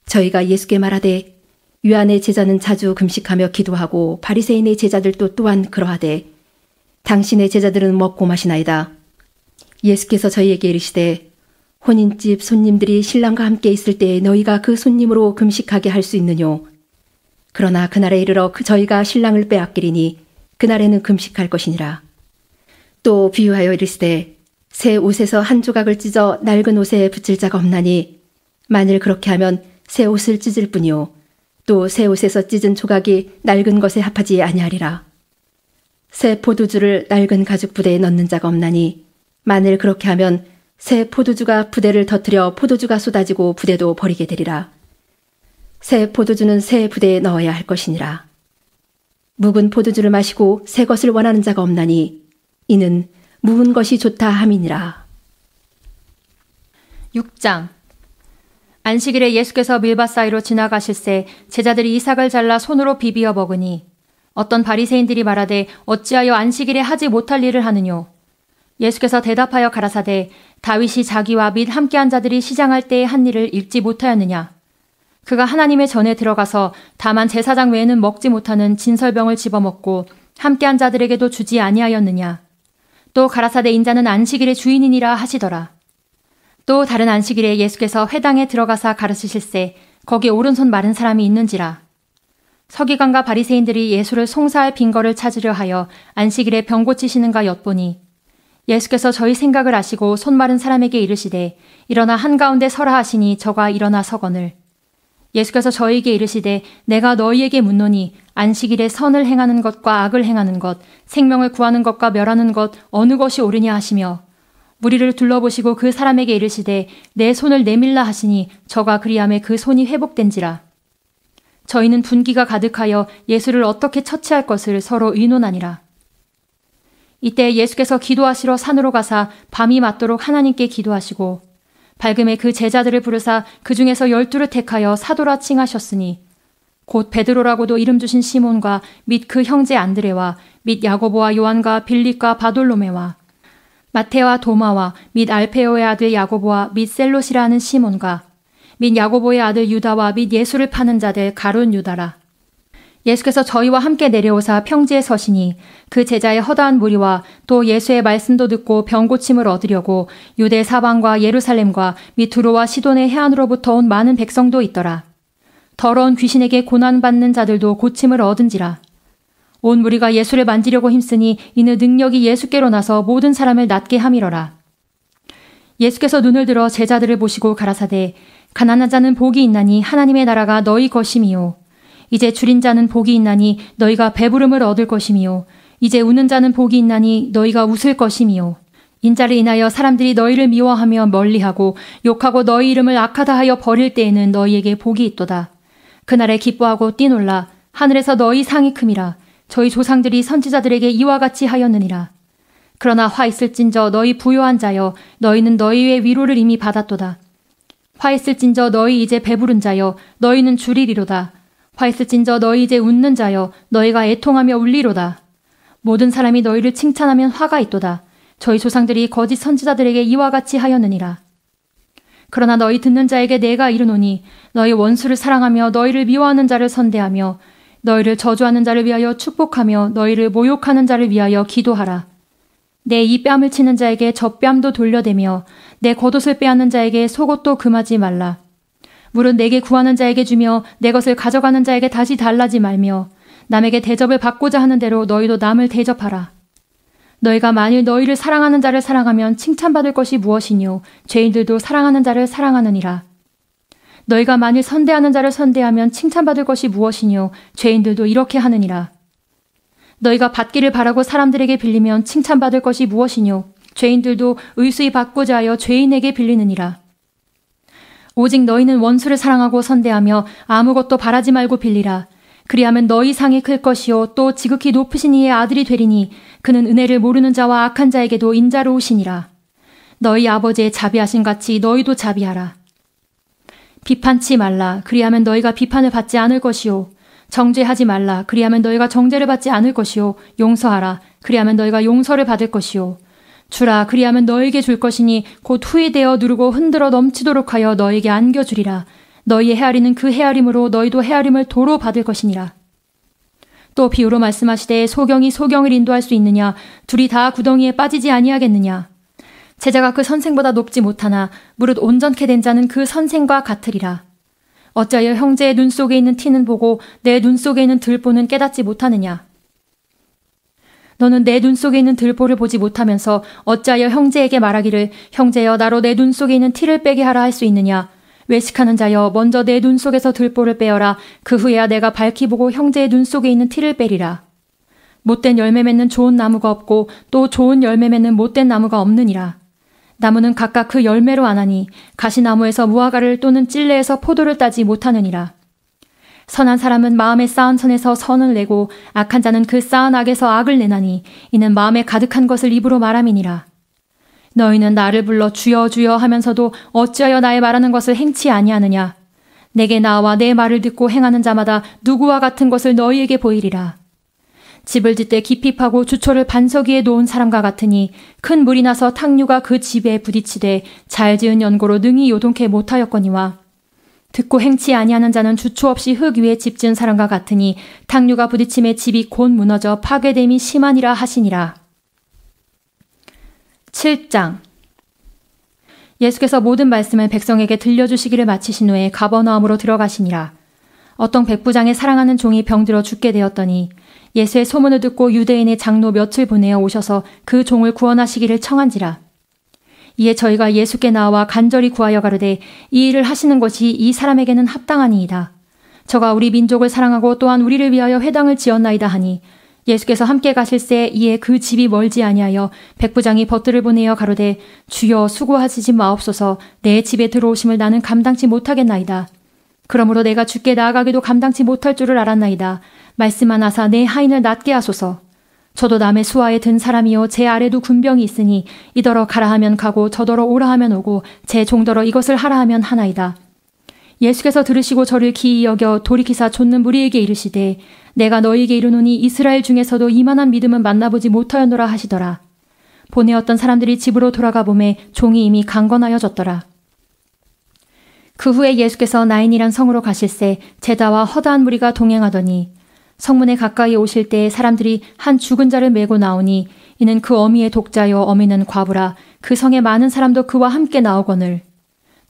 저희가 예수께 말하되 유한의 제자는 자주 금식하며 기도하고 바리새인의 제자들도 또한 그러하되 당신의 제자들은 먹고 마시나이다. 예수께서 저희에게 이르시되 혼인집 손님들이 신랑과 함께 있을 때에 너희가 그 손님으로 금식하게 할 수 있느뇨. 그러나 그날에 이르러 저희가 신랑을 빼앗기리니 그날에는 금식할 것이니라. 또 비유하여 이르시되 새 옷에서 한 조각을 찢어 낡은 옷에 붙일 자가 없나니 만일 그렇게 하면 새 옷을 찢을 뿐이요 또 새 옷에서 찢은 조각이 낡은 것에 합하지 아니하리라. 새 포도주를 낡은 가죽 부대에 넣는 자가 없나니 만일 그렇게 하면 새 포도주가 부대를 터뜨려 포도주가 쏟아지고 부대도 버리게 되리라. 새 포도주는 새 부대에 넣어야 할 것이니라. 묵은 포도주를 마시고 새 것을 원하는 자가 없나니 이는 묵은 것이 좋다 함이니라. 6장. 안식일에 예수께서 밀밭 사이로 지나가실새 제자들이 이삭을 잘라 손으로 비비어 먹으니 어떤 바리새인들이 말하되 어찌하여 안식일에 하지 못할 일을 하느뇨. 예수께서 대답하여 가라사대 다윗이 자기와 및 함께한 자들이 시장할 때의 한 일을 읽지 못하였느냐. 그가 하나님의 전에 들어가서 다만 제사장 외에는 먹지 못하는 진설병을 집어먹고 함께한 자들에게도 주지 아니하였느냐. 또 가라사대 인자는 안식일의 주인이니라 하시더라. 또 다른 안식일에 예수께서 회당에 들어가사 가르치실새 거기 오른손 마른 사람이 있는지라. 서기관과 바리새인들이 예수를 송사할 빈거를 찾으려 하여 안식일에 병 고치시는가 엿보니 예수께서 저희 생각을 아시고 손 마른 사람에게 이르시되 일어나 한가운데 서라 하시니 저가 일어나 서거늘. 예수께서 저희에게 이르시되 내가 너희에게 묻노니 안식일에 선을 행하는 것과 악을 행하는 것, 생명을 구하는 것과 멸하는 것 어느 것이 옳으냐 하시며 무리를 둘러보시고 그 사람에게 이르시되 내 손을 내밀라 하시니 저가 그리하매 그 손이 회복된지라. 저희는 분기가 가득하여 예수를 어떻게 처치할 것을 서로 의논하니라. 이때 예수께서 기도하시러 산으로 가사 밤이 맞도록 하나님께 기도하시고 밝음에 그 제자들을 부르사 그 중에서 12를 택하여 사도라 칭하셨으니 곧 베드로라고도 이름 주신 시몬과 및 그 형제 안드레와 및 야고보와 요한과 빌립과 바돌로메와 마테와 도마와 및 알페오의 아들 야고보와 및 셀롯이라 하는 시몬과 및 야고보의 아들 유다와 및 예수를 파는 자들 가룟 유다라. 예수께서 저희와 함께 내려오사 평지에 서시니 그 제자의 허다한 무리와 또 예수의 말씀도 듣고 병 고침을 얻으려고 유대 사방과 예루살렘과 및 두로와 시돈의 해안으로부터 온 많은 백성도 있더라. 더러운 귀신에게 고난받는 자들도 고침을 얻은지라. 온 무리가 예수를 만지려고 힘쓰니 이는 능력이 예수께로 나서 모든 사람을 낫게 함이러라. 예수께서 눈을 들어 제자들을 보시고 가라사대 가난한 자는 복이 있나니 하나님의 나라가 너희 것임이요. 이제 줄인 자는 복이 있나니 너희가 배부름을 얻을 것이미요. 이제 우는 자는 복이 있나니 너희가 웃을 것이미요. 인자를 인하여 사람들이 너희를 미워하며 멀리하고 욕하고 너희 이름을 악하다 하여 버릴 때에는 너희에게 복이 있도다. 그날에 기뻐하고 뛰놀라. 하늘에서 너희 상이 큼이라. 저희 조상들이 선지자들에게 이와 같이 하였느니라. 그러나 화 있을진저 너희 부요한 자여 너희는 너희의 위로를 이미 받았도다. 화 있을진저 너희 이제 배부른 자여 너희는 줄이리로다. 화 있을진저 너희 이제 웃는 자여 너희가 애통하며 울리로다. 모든 사람이 너희를 칭찬하면 화가 있도다. 저희 조상들이 거짓 선지자들에게 이와 같이 하였느니라. 그러나 너희 듣는 자에게 내가 이르노니 너희 원수를 사랑하며 너희를 미워하는 자를 선대하며 너희를 저주하는 자를 위하여 축복하며 너희를 모욕하는 자를 위하여 기도하라. 내 이 뺨을 치는 자에게 저 뺨도 돌려대며 내 겉옷을 빼앗는 자에게 속옷도 금하지 말라. 물은 내게 구하는 자에게 주며 내 것을 가져가는 자에게 다시 달라지 말며 남에게 대접을 받고자 하는 대로 너희도 남을 대접하라. 너희가 만일 너희를 사랑하는 자를 사랑하면 칭찬받을 것이 무엇이뇨. 죄인들도 사랑하는 자를 사랑하느니라. 너희가 만일 선대하는 자를 선대하면 칭찬받을 것이 무엇이뇨. 죄인들도 이렇게 하느니라. 너희가 받기를 바라고 사람들에게 빌리면 칭찬받을 것이 무엇이뇨. 죄인들도 의수히 받고자 하여 죄인에게 빌리느니라. 오직 너희는 원수를 사랑하고 선대하며 아무것도 바라지 말고 빌리라. 그리하면 너희 상이 클 것이요 또 지극히 높으신 이의 아들이 되리니 그는 은혜를 모르는 자와 악한 자에게도 인자로우시니라. 너희 아버지의 자비하심 같이 너희도 자비하라. 비판치 말라. 그리하면 너희가 비판을 받지 않을 것이요 정죄하지 말라. 그리하면 너희가 정죄를 받지 않을 것이요. 용서하라. 그리하면 너희가 용서를 받을 것이요. 주라. 그리하면 너에게 줄 것이니 곧 후이 되어 누르고 흔들어 넘치도록 하여 너에게 안겨주리라. 너희의 헤아리는 그 헤아림으로 너희도 헤아림을 도로 받을 것이니라. 또 비유로 말씀하시되 소경이 소경을 인도할 수 있느냐? 둘이 다 구덩이에 빠지지 아니하겠느냐? 제자가 그 선생보다 높지 못하나 무릇 온전케 된 자는 그 선생과 같으리라. 어찌하여 형제의 눈 속에 있는 티는 보고 내 눈 속에 있는 들보는 깨닫지 못하느냐? 너는 내 눈 속에 있는 들보를 보지 못하면서 어찌하여 형제에게 말하기를 형제여 나로 내 눈 속에 있는 티를 빼게 하라 할 수 있느냐? 외식하는 자여 먼저 내 눈 속에서 들보를 빼어라. 그 후에야 내가 밝히 보고 형제의 눈 속에 있는 티를 빼리라. 못된 열매 맺는 좋은 나무가 없고 또 좋은 열매 맺는 못된 나무가 없느니라. 나무는 각각 그 열매로 아나니 가시나무에서 무화과를 또는 찔레에서 포도를 따지 못하느니라. 선한 사람은 마음에 쌓은 선에서 선을 내고 악한 자는 그 쌓은 악에서 악을 내나니 이는 마음에 가득한 것을 입으로 말함이니라. 너희는 나를 불러 주여 주여 하면서도 어찌하여 나의 말하는 것을 행치 아니하느냐. 내게 나와 내 말을 듣고 행하는 자마다 누구와 같은 것을 너희에게 보이리라. 집을 짓되 깊이 파고 주초를 반석 위에 놓은 사람과 같으니 큰 물이 나서 탕류가 그 집에 부딪히되 잘 지은 연고로 능히 요동케 못하였거니와 듣고 행치 아니하는 자는 주초 없이 흙 위에 집 지은 사람과 같으니 탕류가 부딪힘에 집이 곧 무너져 파괴됨이 심하니라 하시니라. 7장. 예수께서 모든 말씀을 백성에게 들려주시기를 마치신 후에 가버나움으로 들어가시니라. 어떤 백부장의 사랑하는 종이 병들어 죽게 되었더니 예수의 소문을 듣고 유대인의 장로 몇을 보내어 오셔서 그 종을 구원하시기를 청한지라. 이에 저희가 예수께 나와 간절히 구하여 가로되 이 일을 하시는 것이 이 사람에게는 합당하니이다. 저가 우리 민족을 사랑하고 또한 우리를 위하여 회당을 지었나이다 하니 예수께서 함께 가실새 이에 그 집이 멀지 아니하여 백부장이 벗들을 보내어 가로되 주여 수고하시지 마옵소서. 내 집에 들어오심을 나는 감당치 못하겠나이다. 그러므로 내가 주께 나아가기도 감당치 못할 줄을 알았나이다. 말씀만 하사 내 하인을 낫게 하소서. 저도 남의 수하에 든 사람이요 제 아래도 군병이 있으니 이더러 가라 하면 가고 저더러 오라 하면 오고 제 종더러 이것을 하라 하면 하나이다. 예수께서 들으시고 저를 기이 여겨 돌이키사 좇는 무리에게 이르시되 내가 너희에게 이르노니 이스라엘 중에서도 이만한 믿음은 만나보지 못하였노라 하시더라. 보내었던 사람들이 집으로 돌아가 보매 종이 이미 강건하여졌더라. 그 후에 예수께서 나인이란 성으로 가실새 제자와 허다한 무리가 동행하더니 성문에 가까이 오실 때에 사람들이 한 죽은 자를 메고 나오니 이는 그 어미의 독자요 어미는 과부라. 그 성에 많은 사람도 그와 함께 나오거늘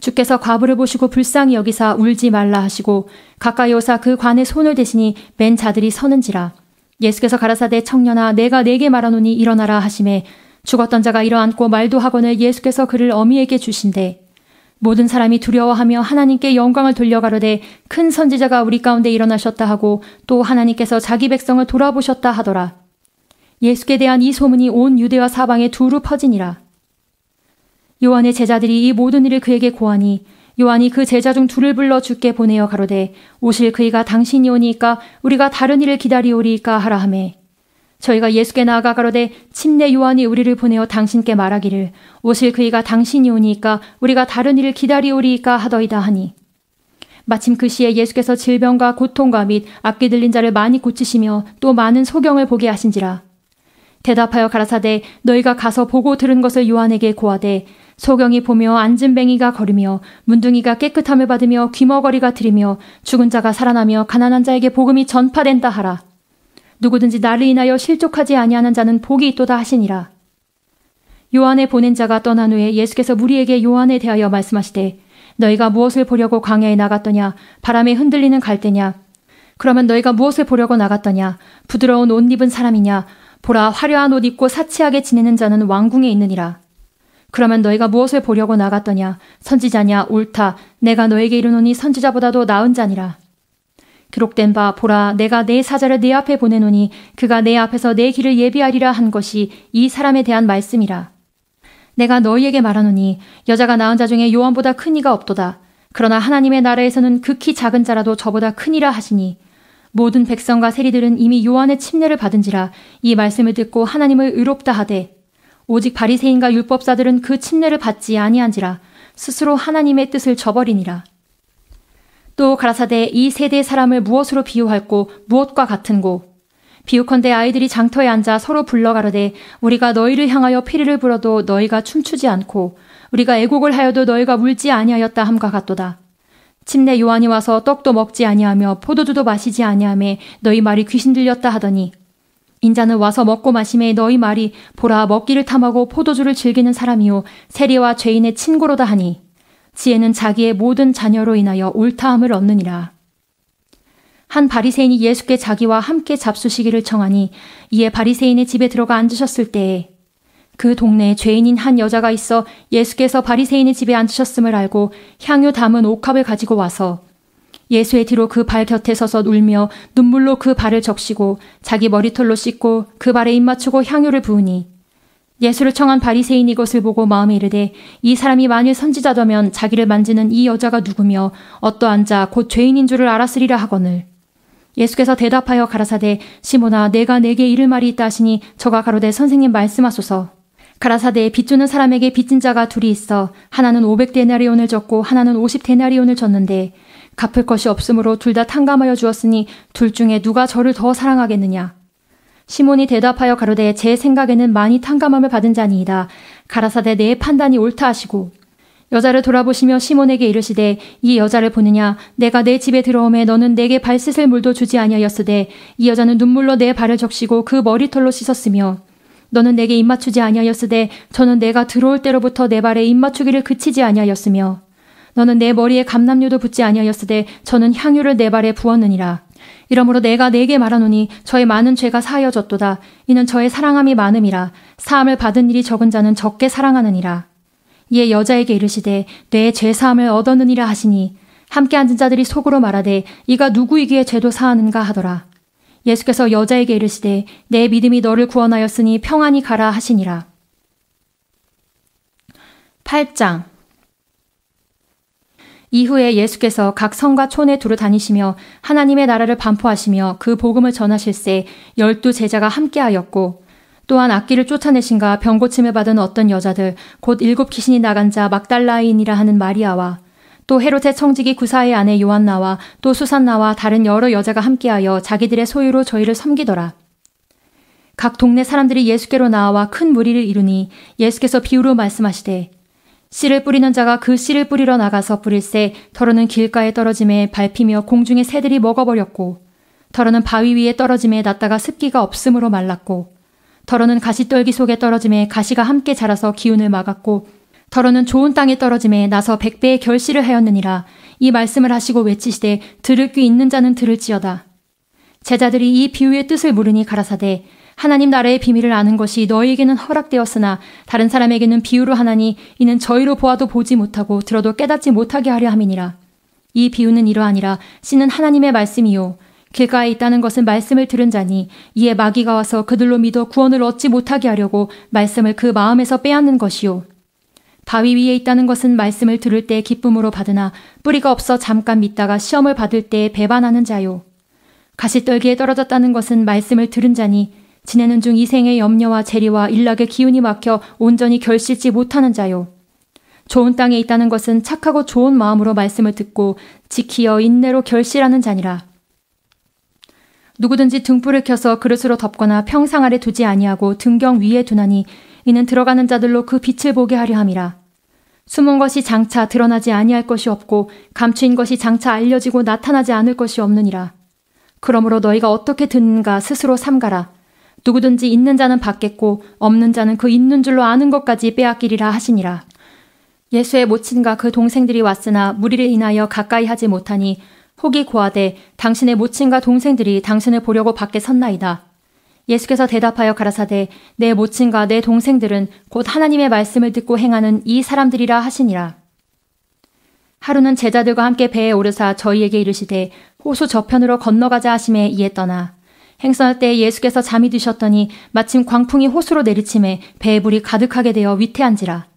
주께서 과부를 보시고 불쌍히 여기사 울지 말라 하시고 가까이 오사 그 관에 손을 대시니 맨 자들이 서는지라. 예수께서 가라사대 청년아 내가 네게 말하노니 일어나라 하시매 죽었던 자가 일어앉고 말도 하거늘 예수께서 그를 어미에게 주신대 모든 사람이 두려워하며 하나님께 영광을 돌려가로되 큰 선지자가 우리 가운데 일어나셨다 하고 또 하나님께서 자기 백성을 돌아보셨다 하더라. 예수께 대한 이 소문이 온 유대와 사방에 두루 퍼지니라. 요한의 제자들이 이 모든 일을 그에게 고하니 요한이 그 제자 중 둘을 불러 주께 보내어 가로되 오실 그이가 당신이 오니까 우리가 다른 일을 기다리오리이까 하라 하매 저희가 예수께 나아가 가로되 침례 요한이 우리를 보내어 당신께 말하기를 오실 그이가 당신이 오니까 우리가 다른 일을 기다리오리이까 하더이다 하니 마침 그 시에 예수께서 질병과 고통과 및 악기 들린 자를 많이 고치시며 또 많은 소경을 보게 하신지라. 대답하여 가라사대 너희가 가서 보고 들은 것을 요한에게 고하되 소경이 보며 앉은 뱅이가 걸으며 문둥이가 깨끗함을 받으며 귀머거리가 들이며 죽은 자가 살아나며 가난한 자에게 복음이 전파된다 하라. 누구든지 나를 인하여 실족하지 아니하는 자는 복이 있도다 하시니라. 요한의 보낸 자가 떠난 후에 예수께서 무리에게 요한에 대하여 말씀하시되 너희가 무엇을 보려고 광야에 나갔더냐? 바람에 흔들리는 갈대냐? 그러면 너희가 무엇을 보려고 나갔더냐? 부드러운 옷 입은 사람이냐? 보라 화려한 옷 입고 사치하게 지내는 자는 왕궁에 있느니라. 그러면 너희가 무엇을 보려고 나갔더냐? 선지자냐? 옳다. 내가 너에게 이르노니 선지자보다도 나은 자니라. 기록된 바 보라 내가 내 사자를 내 앞에 보내노니 그가 내 앞에서 내 길을 예비하리라 한 것이 이 사람에 대한 말씀이라. 내가 너희에게 말하노니 여자가 낳은 자 중에 요한보다 큰 이가 없도다. 그러나 하나님의 나라에서는 극히 작은 자라도 저보다 크니라 하시니 모든 백성과 세리들은 이미 요한의 침례를 받은지라 이 말씀을 듣고 하나님을 의롭다 하되 오직 바리새인과 율법사들은 그 침례를 받지 아니한지라 스스로 하나님의 뜻을 저버리니라. 또 가라사대 이 세대의 사람을 무엇으로 비유할꼬 무엇과 같은고 비유컨대 아이들이 장터에 앉아 서로 불러가르되 우리가 너희를 향하여 피리를 불어도 너희가 춤추지 않고 우리가 애곡을 하여도 너희가 울지 아니하였다 함과 같도다. 침례 요한이 와서 떡도 먹지 아니하며 포도주도 마시지 아니하며 너희 말이 귀신 들렸다 하더니 인자는 와서 먹고 마심에 너희 말이 보라 먹기를 탐하고 포도주를 즐기는 사람이요 세리와 죄인의 친구로다 하니 지혜는 자기의 모든 자녀로 인하여 옳다함을 얻느니라. 한 바리새인이 예수께 자기와 함께 잡수시기를 청하니 이에 바리새인의 집에 들어가 앉으셨을 때에 그 동네에 죄인인 한 여자가 있어 예수께서 바리새인의 집에 앉으셨음을 알고 향유 담은 옥합을 가지고 와서 예수의 뒤로 그 발 곁에 서서 울며 눈물로 그 발을 적시고 자기 머리털로 씻고 그 발에 입 맞추고 향유를 부으니 예수를 청한 바리새인이 이것을 보고 마음에 이르되 이 사람이 만일 선지자더면 자기를 만지는 이 여자가 누구며 어떠한 자 곧 죄인인 줄을 알았으리라 하거늘 예수께서 대답하여 가라사대 시몬아 내가 내게 이를 말이 있다 하시니 저가 가로되 선생님 말씀하소서. 가라사대 빚주는 사람에게 빚진 자가 둘이 있어 하나는 500데나리온을 졌고 하나는 50데나리온을 졌는데 갚을 것이 없으므로 둘 다 탕감하여 주었으니 둘 중에 누가 저를 더 사랑하겠느냐. 시몬이 대답하여 가로되 제 생각에는 많이 탕감함을 받은 자니이다. 가라사대 내 판단이 옳다 하시고 여자를 돌아보시며 시몬에게 이르시되 이 여자를 보느냐 내가 내 집에 들어오매 너는 내게 발 씻을 물도 주지 아니하였으되 이 여자는 눈물로 내 발을 적시고 그 머리털로 씻었으며 너는 내게 입 맞추지 아니하였으되 저는 내가 들어올 때로부터 내 발에 입 맞추기를 그치지 아니하였으며 너는 내 머리에 감람류도 붓지 아니하였으되 저는 향유를 내 발에 부었느니라. 이러므로 내가 네게 말하노니 저의 많은 죄가 사하여졌도다. 이는 저의 사랑함이 많음이라. 사함을 받은 일이 적은 자는 적게 사랑하느니라. 이에 여자에게 이르시되 내 죄사함을 얻었느니라 하시니 함께 앉은 자들이 속으로 말하되 이가 누구이기에 죄도 사하는가 하더라. 예수께서 여자에게 이르시되 내 믿음이 너를 구원하였으니 평안히 가라 하시니라. 8장 이후에 예수께서 각 성과 촌에 두루 다니시며 하나님의 나라를 반포하시며 그 복음을 전하실새 12 제자가 함께하였고 또한 악귀를 쫓아내신가 병고침을 받은 어떤 여자들 곧 7 귀신이 나간 자 막달라인이라 하는 마리아와 또 헤롯의 청지기 구사의 아내 요한나와 또 수산나와 다른 여러 여자가 함께하여 자기들의 소유로 저희를 섬기더라. 각 동네 사람들이 예수께로 나와 큰 무리를 이루니 예수께서 비유로 말씀하시되 씨를 뿌리는 자가 그 씨를 뿌리러 나가서 뿌릴새 더러는 길가에 떨어짐에 밟히며 공중의 새들이 먹어버렸고 더러는 바위 위에 떨어짐에 났다가 습기가 없으므로 말랐고 더러는 가시떨기 속에 떨어짐에 가시가 함께 자라서 기운을 막았고 더러는 좋은 땅에 떨어짐에 나서 100배의 결실을 하였느니라. 이 말씀을 하시고 외치시되 들을 귀 있는 자는 들을지어다. 제자들이 이 비유의 뜻을 물으니 가라사대 하나님 나라의 비밀을 아는 것이 너희에게는 허락되었으나 다른 사람에게는 비유로 하나니 이는 저희로 보아도 보지 못하고 들어도 깨닫지 못하게 하려 함이니라. 이 비유는 이러하니라. 씨는 하나님의 말씀이요 길가에 있다는 것은 말씀을 들은 자니 이에 마귀가 와서 그들로 믿어 구원을 얻지 못하게 하려고 말씀을 그 마음에서 빼앗는 것이요 바위 위에 있다는 것은 말씀을 들을 때 기쁨으로 받으나 뿌리가 없어 잠깐 믿다가 시험을 받을 때 배반하는 자요 가시떨기에 떨어졌다는 것은 말씀을 들은 자니 지내는 중 이생의 염려와 재리와 일락의 기운이 막혀 온전히 결실지 못하는 자요 좋은 땅에 있다는 것은 착하고 좋은 마음으로 말씀을 듣고 지키어 인내로 결실하는 자니라. 누구든지 등불을 켜서 그릇으로 덮거나 평상 아래 두지 아니하고 등경 위에 두나니 이는 들어가는 자들로 그 빛을 보게 하려 함이라. 숨은 것이 장차 드러나지 아니할 것이 없고 감추인 것이 장차 알려지고 나타나지 않을 것이 없느니라. 그러므로 너희가 어떻게 듣는가 스스로 삼가라. 누구든지 있는 자는 받겠고 없는 자는 그 있는 줄로 아는 것까지 빼앗기리라 하시니라. 예수의 모친과 그 동생들이 왔으나 무리를 인하여 가까이 하지 못하니 혹이 고하되 당신의 모친과 동생들이 당신을 보려고 밖에 섰나이다. 예수께서 대답하여 가라사대 내 모친과 내 동생들은 곧 하나님의 말씀을 듣고 행하는 이 사람들이라 하시니라. 하루는 제자들과 함께 배에 오르사 저희에게 이르시되 호수 저편으로 건너가자 하심에 이에 떠나 행선할 때 예수께서 잠이 드셨더니 마침 광풍이 호수로 내리침에 배에 물이 가득하게 되어 위태한지라.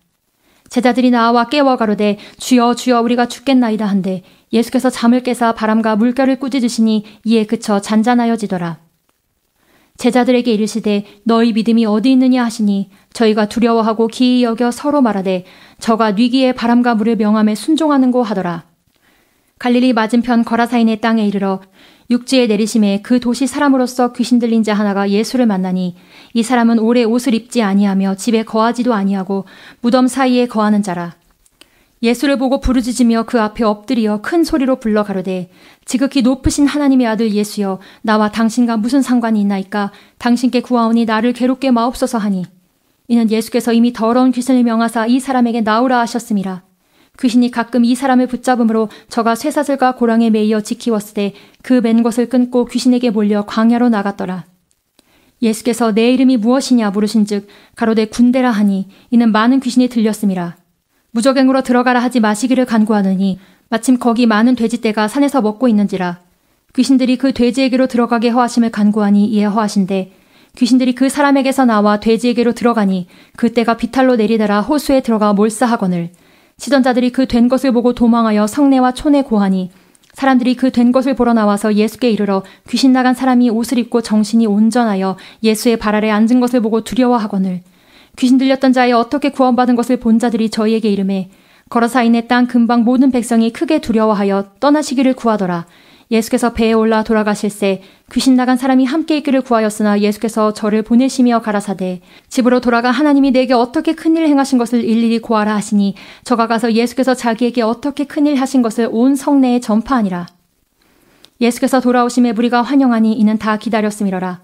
제자들이 나와 깨워 가로되 주여 주여 우리가 죽겠나이다 한데 예수께서 잠을 깨사 바람과 물결을 꾸짖으시니 이에 그쳐 잔잔하여지더라. 제자들에게 이르시되 너희 믿음이 어디 있느냐 하시니 저희가 두려워하고 기이 여겨 서로 말하되 저가 뉘기에 바람과 물을 명함에 순종하는고 하더라. 갈릴리 맞은편 거라사인의 땅에 이르러 육지에 내리심에 그 도시 사람으로서 귀신 들린 자 하나가 예수를 만나니 이 사람은 오래 옷을 입지 아니하며 집에 거하지도 아니하고 무덤 사이에 거하는 자라. 예수를 보고 부르짖으며 그 앞에 엎드려 큰 소리로 불러 가로되 지극히 높으신 하나님의 아들 예수여 나와 당신과 무슨 상관이 있나이까 당신께 구하오니 나를 괴롭게 마옵소서 하니 이는 예수께서 이미 더러운 귀신을 명하사 이 사람에게 나오라 하셨음이라. 귀신이 가끔 이 사람을 붙잡음으로 저가 쇠사슬과 고랑에 매이어 지키웠으되 그 맨 것을 끊고 귀신에게 몰려 광야로 나갔더라. 예수께서 내 이름이 무엇이냐 물으신즉 가로되 군대라 하니 이는 많은 귀신이 들렸음이라. 무적행으로 들어가라 하지 마시기를 간구하느니 마침 거기 많은 돼지떼가 산에서 먹고 있는지라. 귀신들이 그 돼지에게로 들어가게 허하심을 간구하니 이에 허하신대 귀신들이 그 사람에게서 나와 돼지에게로 들어가니 그 떼가 비탈로 내리더라 호수에 들어가 몰사하거늘 시전자들이 그 된 것을 보고 도망하여 성내와 촌에 고하니 사람들이 그 된 것을 보러 나와서 예수께 이르러 귀신 나간 사람이 옷을 입고 정신이 온전하여 예수의 발 아래 앉은 것을 보고 두려워하거늘 귀신 들렸던 자의 어떻게 구원받은 것을 본 자들이 저희에게 이르매 거라사인의 땅 근방 모든 백성이 크게 두려워하여 떠나시기를 구하더라. 예수께서 배에 올라 돌아가실새 귀신 나간 사람이 함께 있기를 구하였으나 예수께서 저를 보내시며 가라사대 집으로 돌아가 하나님이 내게 어떻게 큰일 행하신 것을 일일이 고하라 하시니 저가 가서 예수께서 자기에게 어떻게 큰일 하신 것을 온 성내에 전파하니라. 예수께서 돌아오심에 무리가 환영하니 이는 다 기다렸음이러라.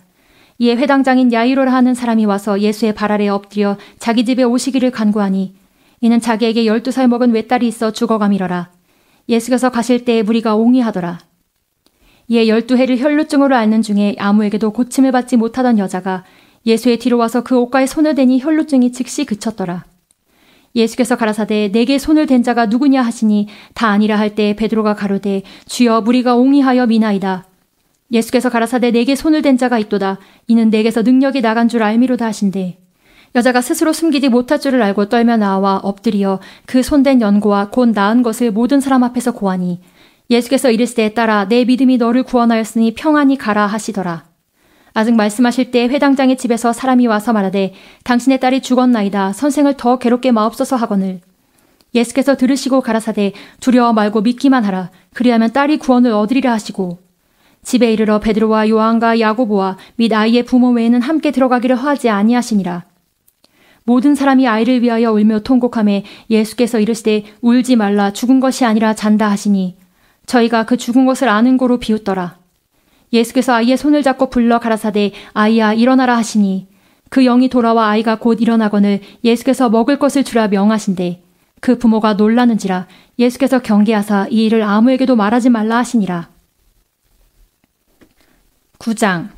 이에 회당장인 야이로라 하는 사람이 와서 예수의 발 아래에 엎드려 자기 집에 오시기를 간구하니 이는 자기에게 12살 먹은 외딸이 있어 죽어감이러라. 예수께서 가실 때에 무리가 옹이하더라. 이에 12해를 혈루증으로 앓는 중에 아무에게도 고침을 받지 못하던 여자가 예수의 뒤로 와서 그 옷가에 손을 대니 혈루증이 즉시 그쳤더라. 예수께서 가라사대 내게 손을 댄 자가 누구냐 하시니 다 아니라 할 때 베드로가 가로되 주여 무리가 옹이하여 미나이다. 예수께서 가라사대 내게 손을 댄 자가 있도다. 이는 내게서 능력이 나간 줄 알미로다 하신대. 여자가 스스로 숨기지 못할 줄을 알고 떨며 나와 엎드려 그 손댄 연고와 곧 나은 것을 모든 사람 앞에서 고하니 예수께서 이르시되 딸아 내 믿음이 너를 구원하였으니 평안히 가라 하시더라. 아직 말씀하실 때 회당장의 집에서 사람이 와서 말하되 당신의 딸이 죽었나이다. 선생을 더 괴롭게 마옵소서 하거늘 예수께서 들으시고 가라사대 두려워 말고 믿기만 하라. 그리하면 딸이 구원을 얻으리라 하시고 집에 이르러 베드로와 요한과 야고보와 및 아이의 부모 외에는 함께 들어가기를 허하지 아니하시니라. 모든 사람이 아이를 위하여 울며 통곡하매 예수께서 이르시되 울지 말라 죽은 것이 아니라 잔다 하시니 저희가 그 죽은 것을 아는 고로 비웃더라. 예수께서 아이의 손을 잡고 불러 가라사대 아이야 일어나라 하시니 그 영이 돌아와 아이가 곧 일어나거늘 예수께서 먹을 것을 주라 명하신대 그 부모가 놀라는지라. 예수께서 경계하사 이 일을 아무에게도 말하지 말라 하시니라. 9장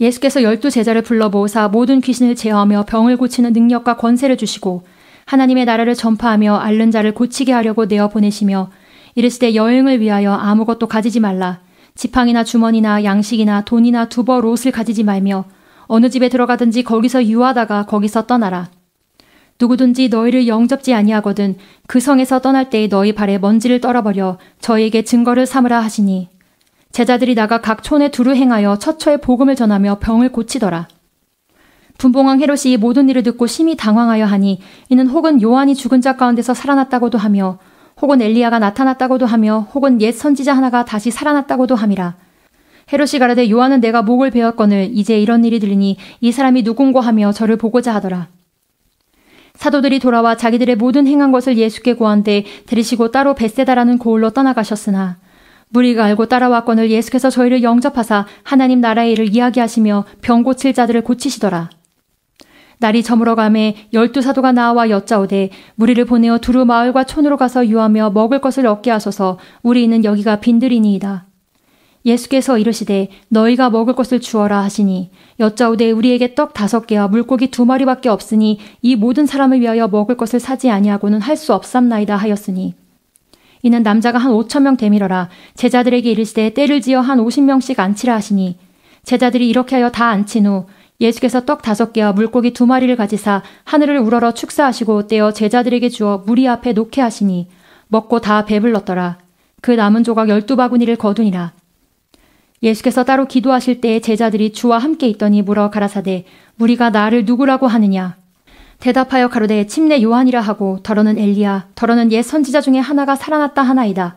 예수께서 12제자를 불러 모으사 모든 귀신을 제어하며 병을 고치는 능력과 권세를 주시고 하나님의 나라를 전파하며 앓는 자를 고치게 하려고 내어 보내시며 이르시되 여행을 위하여 아무것도 가지지 말라. 지팡이나 주머니나 양식이나 돈이나 두벌 옷을 가지지 말며 어느 집에 들어가든지 거기서 유하다가 거기서 떠나라. 누구든지 너희를 영접지 아니하거든 그 성에서 떠날 때에 너희 발에 먼지를 떨어버려 저희에게 증거를 삼으라 하시니 제자들이 나가 각 촌에 두루 행하여 처처에 복음을 전하며 병을 고치더라. 분봉왕 헤롯이 이 모든 일을 듣고 심히 당황하여 하니 이는 혹은 요한이 죽은 자 가운데서 살아났다고도 하며 혹은 엘리야가 나타났다고도 하며 혹은 옛 선지자 하나가 다시 살아났다고도 함이라. 헤롯이 가라되 요한은 내가 목을 베었거늘 이제 이런 일이 들리니 이 사람이 누군고 하며 저를 보고자 하더라. 사도들이 돌아와 자기들의 모든 행한 것을 예수께 고한데 들으시고 따로 벳세다라는 고을로 떠나가셨으나 무리가 알고 따라왔거늘 예수께서 저희를 영접하사 하나님 나라의 일을 이야기하시며 병 고칠 자들을 고치시더라. 날이 저물어가매 12사도가 나와 여짜오되 무리를 보내어 두루 마을과 촌으로 가서 유하며 먹을 것을 얻게 하소서. 우리는 여기가 빈들이니이다. 예수께서 이르시되 너희가 먹을 것을 주어라 하시니 여짜오되 우리에게 떡 5개와 물고기 2마리밖에 없으니 이 모든 사람을 위하여 먹을 것을 사지 아니하고는 할 수 없삼나이다 하였으니 이는 남자가 한 5,000명 되밀어라. 제자들에게 이르시되 때를 지어 한 50명씩 앉히라 하시니 제자들이 이렇게 하여 다 앉힌 후 예수께서 떡 5개와 물고기 2마리를 가지사 하늘을 우러러 축사하시고 떼어 제자들에게 주어 무리 앞에 놓게 하시니 먹고 다 배불렀더라. 그 남은 조각 12바구니를 거두니라. 예수께서 따로 기도하실 때에 제자들이 주와 함께 있더니 물어 가라사대 무리가 나를 누구라고 하느냐. 대답하여 가로되 침례 요한이라 하고 더러는 엘리야 더러는 옛 선지자 중에 하나가 살아났다 하나이다.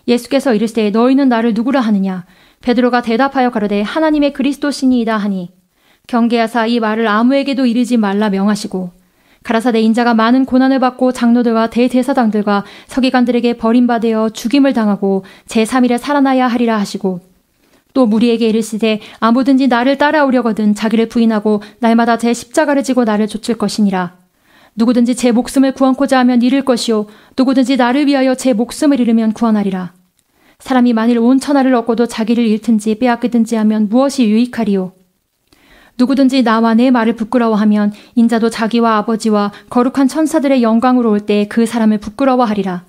예수께서 이르시되 너희는 나를 누구라 하느냐. 베드로가 대답하여 가로되 하나님의 그리스도시니이다 하니 경계하사 이 말을 아무에게도 이르지 말라 명하시고 가라사대 인자가 많은 고난을 받고 장로들과 대제사장들과 서기관들에게 버림받아 죽임을 당하고 제3일에 살아나야 하리라 하시고 또 무리에게 이르시되 아무든지 나를 따라오려거든 자기를 부인하고 날마다 제 십자가를 지고 나를 좇을 것이니라. 누구든지 제 목숨을 구원코자 하면 잃을 것이요 누구든지 나를 위하여 제 목숨을 잃으면 구원하리라. 사람이 만일 온 천하를 얻고도 자기를 잃든지 빼앗기든지 하면 무엇이 유익하리요. 누구든지 나와 내 말을 부끄러워하면 인자도 자기와 아버지와 거룩한 천사들의 영광으로 올 때 그 사람을 부끄러워하리라.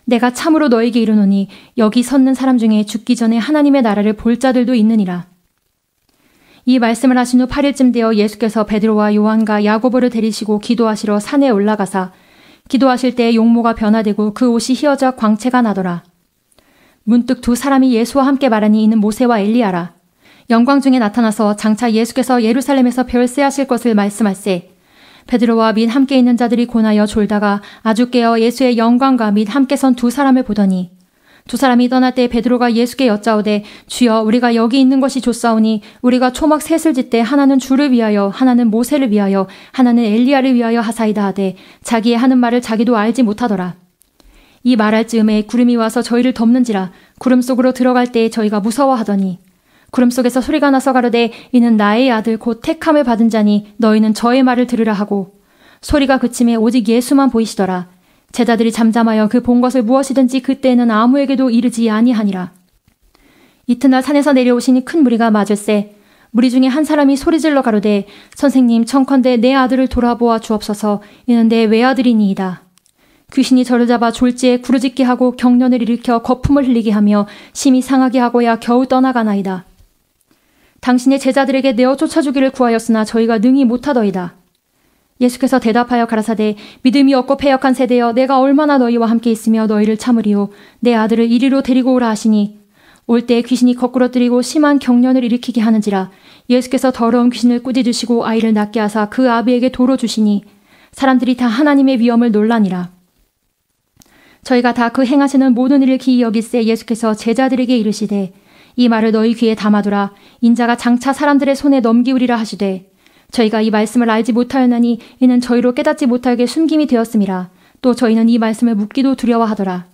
내가 참으로 너에게 이르노니 여기 섰는 사람 중에 죽기 전에 하나님의 나라를 볼 자들도 있느니라. 이 말씀을 하신 후 8일쯤 되어 예수께서 베드로와 요한과 야고보를 데리시고 기도하시러 산에 올라가사 기도하실 때 용모가 변화되고 그 옷이 휘어져 광채가 나더라. 문득 두 사람이 예수와 함께 말하니 이는 모세와 엘리야라. 영광 중에 나타나서 장차 예수께서 예루살렘에서 별세하실 것을 말씀할세 베드로와 및 함께 있는 자들이 고나여 졸다가 아주 깨어 예수의 영광과 및 함께 선 두 사람을 보더니 두 사람이 떠날 때 베드로가 예수께 여짜오되 주여 우리가 여기 있는 것이 좋사오니 우리가 초막 셋을 짓되 하나는 주를 위하여 하나는 모세를 위하여 하나는 엘리야를 위하여 하사이다 하되 자기의 하는 말을 자기도 알지 못하더라. 이 말할 즈음에 구름이 와서 저희를 덮는지라 구름 속으로 들어갈 때에 저희가 무서워하더니 구름 속에서 소리가 나서 가로되 이는 나의 아들 곧 택함을 받은 자니 너희는 저의 말을 들으라 하고 소리가 그침에 오직 예수만 보이시더라. 제자들이 잠잠하여 그 본 것을 무엇이든지 그때에는 아무에게도 이르지 아니하니라. 이튿날 산에서 내려오시니 큰 무리가 맞을세 무리 중에 한 사람이 소리질러 가로되 선생님 청컨대 내 아들을 돌아보아 주옵소서 이는 내 외아들이니이다. 귀신이 저를 잡아 졸지에 구르짖게 하고 경련을 일으켜 거품을 흘리게 하며 심히 상하게 하고야 겨우 떠나가나이다. 당신의 제자들에게 내어 쫓아주기를 구하였으나 저희가 능히 못하더이다. 예수께서 대답하여 가라사대 믿음이 없고 패역한 세대여 내가 얼마나 너희와 함께 있으며 너희를 참으리요 내 아들을 이리로 데리고 오라 하시니 올 때 귀신이 거꾸러뜨리고 심한 경련을 일으키게 하는지라 예수께서 더러운 귀신을 꾸짖으시고 아이를 낫게 하사 그 아비에게 도로 주시니 사람들이 다 하나님의 위엄을 놀라니라. 저희가 다 그 행하시는 모든 일을 기이 여길세 예수께서 제자들에게 이르시되 이 말을 너희 귀에 담아두라. 인자가 장차 사람들의 손에 넘기우리라 하시되 저희가 이 말씀을 알지 못하였나니 이는 저희로 깨닫지 못하게 숨김이 되었음이라. 또 저희는 이 말씀을 묻기도 두려워하더라.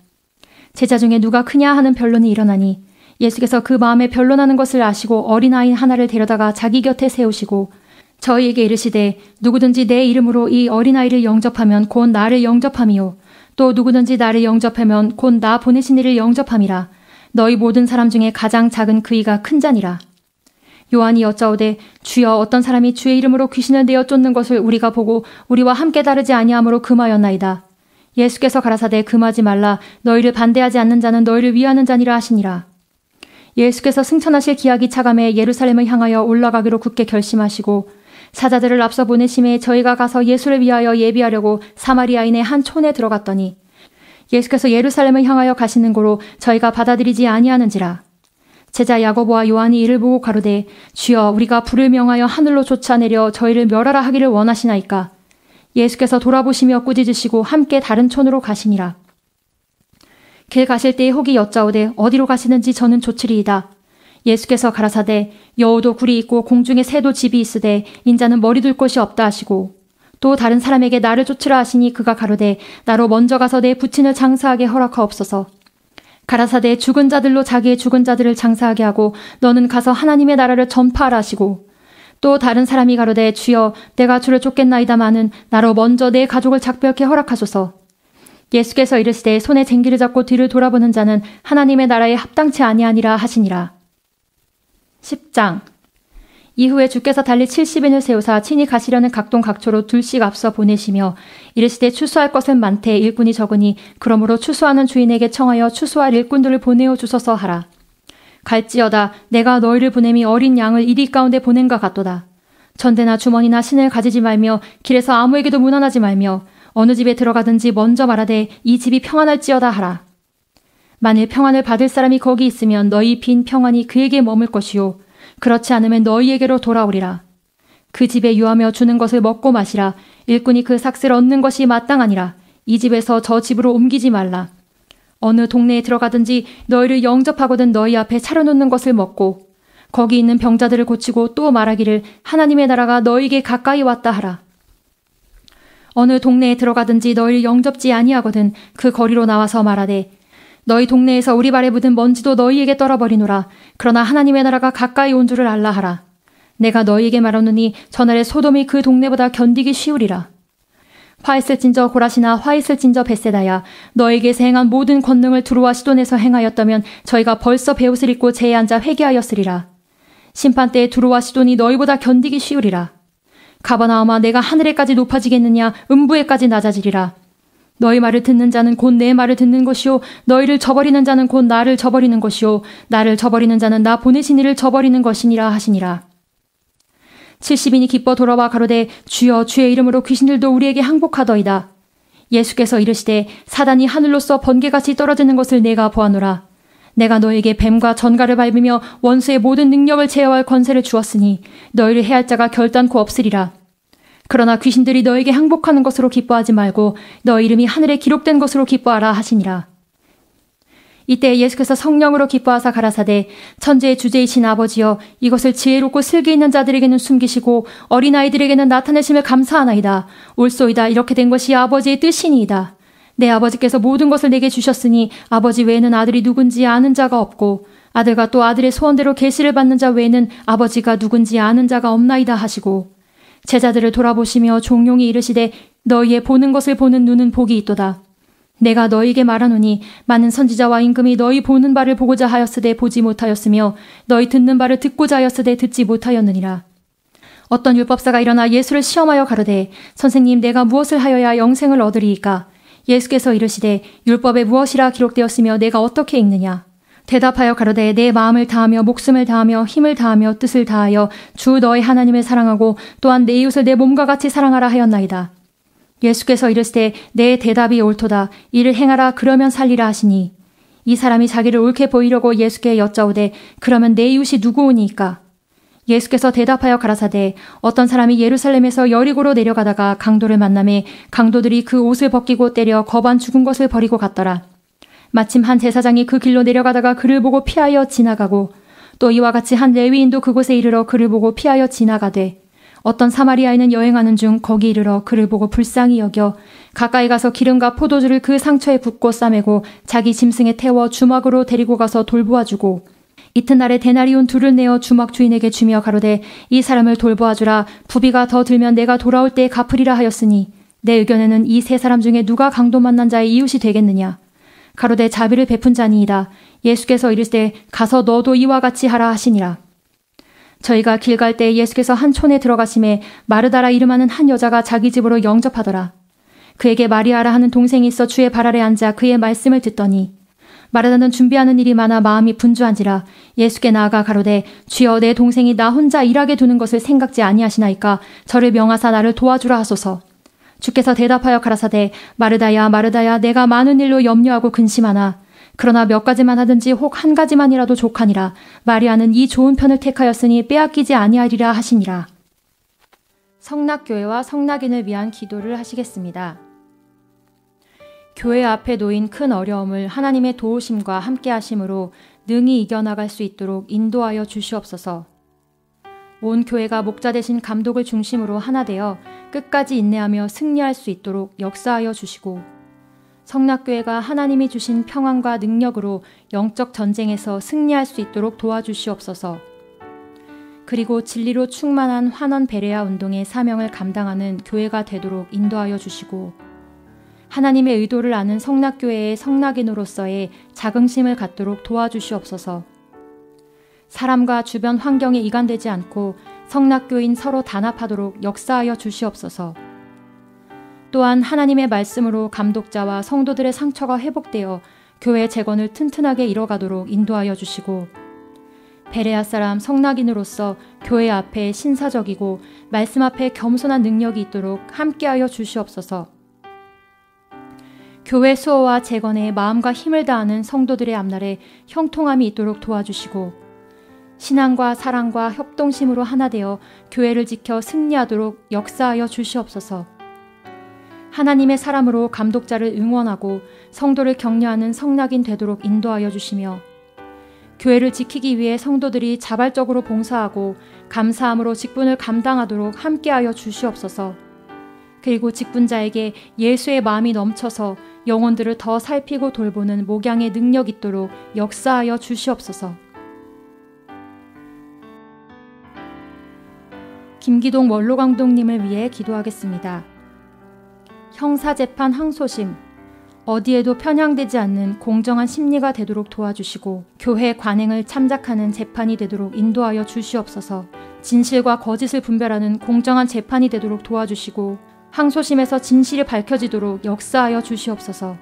제자 중에 누가 크냐 하는 변론이 일어나니 예수께서 그 마음에 변론하는 것을 아시고 어린아이 하나를 데려다가 자기 곁에 세우시고 저희에게 이르시되 누구든지 내 이름으로 이 어린아이를 영접하면 곧 나를 영접함이요 또 누구든지 나를 영접하면 곧 나 보내신 이를 영접함이라. 너희 모든 사람 중에 가장 작은 그이가 큰 자니라. 요한이 여짜오되 주여 어떤 사람이 주의 이름으로 귀신을 내어 쫓는 것을 우리가 보고 우리와 함께 다르지 아니하므로 금하였나이다. 예수께서 가라사대 금하지 말라. 너희를 반대하지 않는 자는 너희를 위하는 자니라 하시니라. 예수께서 승천하실 기약이 차감해 예루살렘을 향하여 올라가기로 굳게 결심하시고 사자들을 앞서 보내심에 저희가 가서 예수를 위하여 예비하려고 사마리아인의 한 촌에 들어갔더니 예수께서 예루살렘을 향하여 가시는 고로 저희가 받아들이지 아니하는지라. 제자 야고보와 요한이 이를 보고 가로되 주여 우리가 불을 명하여 하늘로 쫓아내려 저희를 멸하라 하기를 원하시나이까. 예수께서 돌아보시며 꾸짖으시고 함께 다른 촌으로 가시니라. 길 가실 때에 혹이 여짜오되 어디로 가시는지 저는 좇으리이다. 예수께서 가라사대 여우도 굴이 있고 공중에 새도 집이 있으되 인자는 머리 둘 곳이 없다 하시고 또 다른 사람에게 나를 쫓으라 하시니 그가 가로되 나로 먼저 가서 내 부친을 장사하게 허락하옵소서. 가라사대 죽은 자들로 자기의 죽은 자들을 장사하게 하고 너는 가서 하나님의 나라를 전파하라 하시고 또 다른 사람이 가로되 주여 내가 주를 쫓겠나이다마는 나로 먼저 내 가족을 작별케 허락하소서. 예수께서 이르시되 손에 쟁기를 잡고 뒤를 돌아보는 자는 하나님의 나라에 합당치 아니하니라 하시니라. 10장. 이후에 주께서 달리 70인을 세우사 친히 가시려는 각동각초로 둘씩 앞서 보내시며 이르시되 추수할 것은 많되 일꾼이 적으니 그러므로 추수하는 주인에게 청하여 추수할 일꾼들을 보내어 주소서 하라. 갈지어다 내가 너희를 보냄이 어린 양을 이리 가운데 보낸과 같도다. 전대나 주머니나 신을 가지지 말며 길에서 아무에게도 문안하지 말며 어느 집에 들어가든지 먼저 말하되 이 집이 평안할지어다 하라. 만일 평안을 받을 사람이 거기 있으면 너희 빈 평안이 그에게 머물 것이요 그렇지 않으면 너희에게로 돌아오리라. 그 집에 유하며 주는 것을 먹고 마시라. 일꾼이 그 삭슬 얻는 것이 마땅하니라. 이 집에서 저 집으로 옮기지 말라. 어느 동네에 들어가든지 너희를 영접하거든 너희 앞에 차려놓는 것을 먹고 거기 있는 병자들을 고치고 또 말하기를 하나님의 나라가 너희에게 가까이 왔다 하라. 어느 동네에 들어가든지 너희를 영접지 아니하거든 그 거리로 나와서 말하되 너희 동네에서 우리 발에 묻은 먼지도 너희에게 떨어버리노라. 그러나 하나님의 나라가 가까이 온 줄을 알라 하라. 내가 너희에게 말하노니 저날에 소돔이 그 동네보다 견디기 쉬우리라. 화했을진저 고라시나 화했을진저 벳세다야 너에게서 행한 모든 권능을 두로와 시돈에서 행하였다면 저희가 벌써 베옷을 입고 제에 앉아 회개하였으리라. 심판때에 두로와 시돈이 너희보다 견디기 쉬우리라. 가버나움아 내가 하늘에까지 높아지겠느냐 음부에까지 낮아지리라. 너희 말을 듣는 자는 곧 내 말을 듣는 것이요 너희를 저버리는 자는 곧 나를 저버리는 것이요 나를 저버리는 자는 나 보내신 이를 저버리는 것이니라 하시니라. 70인이 기뻐 돌아와 가로되 주여 주의 이름으로 귀신들도 우리에게 항복하더이다. 예수께서 이르시되 사단이 하늘로서 번개같이 떨어지는 것을 내가 보아노라. 내가 너에게 뱀과 전갈을 밟으며 원수의 모든 능력을 제어할 권세를 주었으니 너희를 해할 자가 결단코 없으리라. 그러나 귀신들이 너에게 항복하는 것으로 기뻐하지 말고 너 이름이 하늘에 기록된 것으로 기뻐하라 하시니라. 이때 예수께서 성령으로 기뻐하사 가라사대 천지의 주제이신 아버지여 이것을 지혜롭고 슬기 있는 자들에게는 숨기시고 어린아이들에게는 나타내심을 감사하나이다. 옳소이다. 이렇게 된 것이 아버지의 뜻이니이다. 내 아버지께서 모든 것을 내게 주셨으니 아버지 외에는 아들이 누군지 아는 자가 없고 아들과 또 아들의 소원대로 계시를 받는 자 외에는 아버지가 누군지 아는 자가 없나이다 하시고 제자들을 돌아보시며 종용이 이르시되 너희의 보는 것을 보는 눈은 복이 있도다. 내가 너희에게 말하노니 많은 선지자와 임금이 너희 보는 바를 보고자 하였으되 보지 못하였으며 너희 듣는 바를 듣고자 하였으되 듣지 못하였느니라. 어떤 율법사가 일어나 예수를 시험하여 가로되 선생님 내가 무엇을 하여야 영생을 얻으리이까? 예수께서 이르시되 율법에 무엇이라 기록되었으며 내가 어떻게 읽느냐? 대답하여 가로되 내 마음을 다하며 목숨을 다하며 힘을 다하며 뜻을 다하여 주 너의 하나님을 사랑하고 또한 내 이웃을 내 몸과 같이 사랑하라 하였나이다. 예수께서 이르시되 내 대답이 옳도다. 이를 행하라 그러면 살리라 하시니 이 사람이 자기를 옳게 보이려고 예수께 여짜오되 그러면 내 이웃이 누구오니이까? 예수께서 대답하여 가라사대 어떤 사람이 예루살렘에서 여리고로 내려가다가 강도를 만나매 강도들이 그 옷을 벗기고 때려 거반 죽은 것을 버리고 갔더라. 마침 한 제사장이 그 길로 내려가다가 그를 보고 피하여 지나가고 또 이와 같이 한 레위인도 그곳에 이르러 그를 보고 피하여 지나가되 어떤 사마리아인은 여행하는 중 거기 이르러 그를 보고 불쌍히 여겨 가까이 가서 기름과 포도주를 그 상처에 붓고 싸매고 자기 짐승에 태워 주막으로 데리고 가서 돌보아주고 이튿날에 데나리온 둘을 내어 주막 주인에게 주며 가로되 이 사람을 돌보아주라. 부비가 더 들면 내가 돌아올 때에 갚으리라 하였으니 내 의견에는 이 세 사람 중에 누가 강도 만난 자의 이웃이 되겠느냐. 가로되 자비를 베푼 자니이다. 예수께서 이르시되 가서 너도 이와 같이 하라 하시니라. 저희가 길 갈 때 예수께서 한 촌에 들어가심에 마르다라 이름하는 한 여자가 자기 집으로 영접하더라. 그에게 마리아라 하는 동생이 있어 주의 발 아래 앉아 그의 말씀을 듣더니 마르다는 준비하는 일이 많아 마음이 분주한지라 예수께 나아가 가로되 주여 내 동생이 나 혼자 일하게 두는 것을 생각지 아니하시나이까 저를 명하사 나를 도와주라 하소서. 주께서 대답하여 가라사대 마르다야 마르다야 내가 많은 일로 염려하고 근심하나 그러나 몇 가지만 하든지 혹 한 가지만이라도 족하니라. 마리아는 이 좋은 편을 택하였으니 빼앗기지 아니하리라 하시니라. 성낙교회와 성낙인을 위한 기도를 하시겠습니다. 교회 앞에 놓인 큰 어려움을 하나님의 도우심과 함께 하심으로 능히 이겨나갈 수 있도록 인도하여 주시옵소서. 온 교회가 목자 되신 감독을 중심으로 하나 되어 끝까지 인내하며 승리할 수 있도록 역사하여 주시고 성낙교회가 하나님이 주신 평안과 능력으로 영적 전쟁에서 승리할 수 있도록 도와주시옵소서. 그리고 진리로 충만한 환원 베레아 운동의 사명을 감당하는 교회가 되도록 인도하여 주시고 하나님의 의도를 아는 성낙교회의 성낙인으로서의 자긍심을 갖도록 도와주시옵소서. 사람과 주변 환경에 이간되지 않고 성낙교인 서로 단합하도록 역사하여 주시옵소서. 또한 하나님의 말씀으로 감독자와 성도들의 상처가 회복되어 교회 재건을 튼튼하게 이뤄가도록 인도하여 주시고 베레아 사람 성낙인으로서 교회 앞에 신사적이고 말씀 앞에 겸손한 능력이 있도록 함께하여 주시옵소서. 교회 수호와 재건에 마음과 힘을 다하는 성도들의 앞날에 형통함이 있도록 도와주시고 신앙과 사랑과 협동심으로 하나 되어 교회를 지켜 승리하도록 역사하여 주시옵소서. 하나님의 사람으로 감독자를 응원하고 성도를 격려하는 성낙인 되도록 인도하여 주시며 교회를 지키기 위해 성도들이 자발적으로 봉사하고 감사함으로 직분을 감당하도록 함께하여 주시옵소서. 그리고 직분자에게 예수의 마음이 넘쳐서 영혼들을 더 살피고 돌보는 목양의 능력 있도록 역사하여 주시옵소서. 김기동 원로감독님을 위해 기도하겠습니다. 형사재판 항소심, 어디에도 편향되지 않는 공정한 심리가 되도록 도와주시고 교회 관행을 참작하는 재판이 되도록 인도하여 주시옵소서. 진실과 거짓을 분별하는 공정한 재판이 되도록 도와주시고 항소심에서 진실이 밝혀지도록 역사하여 주시옵소서.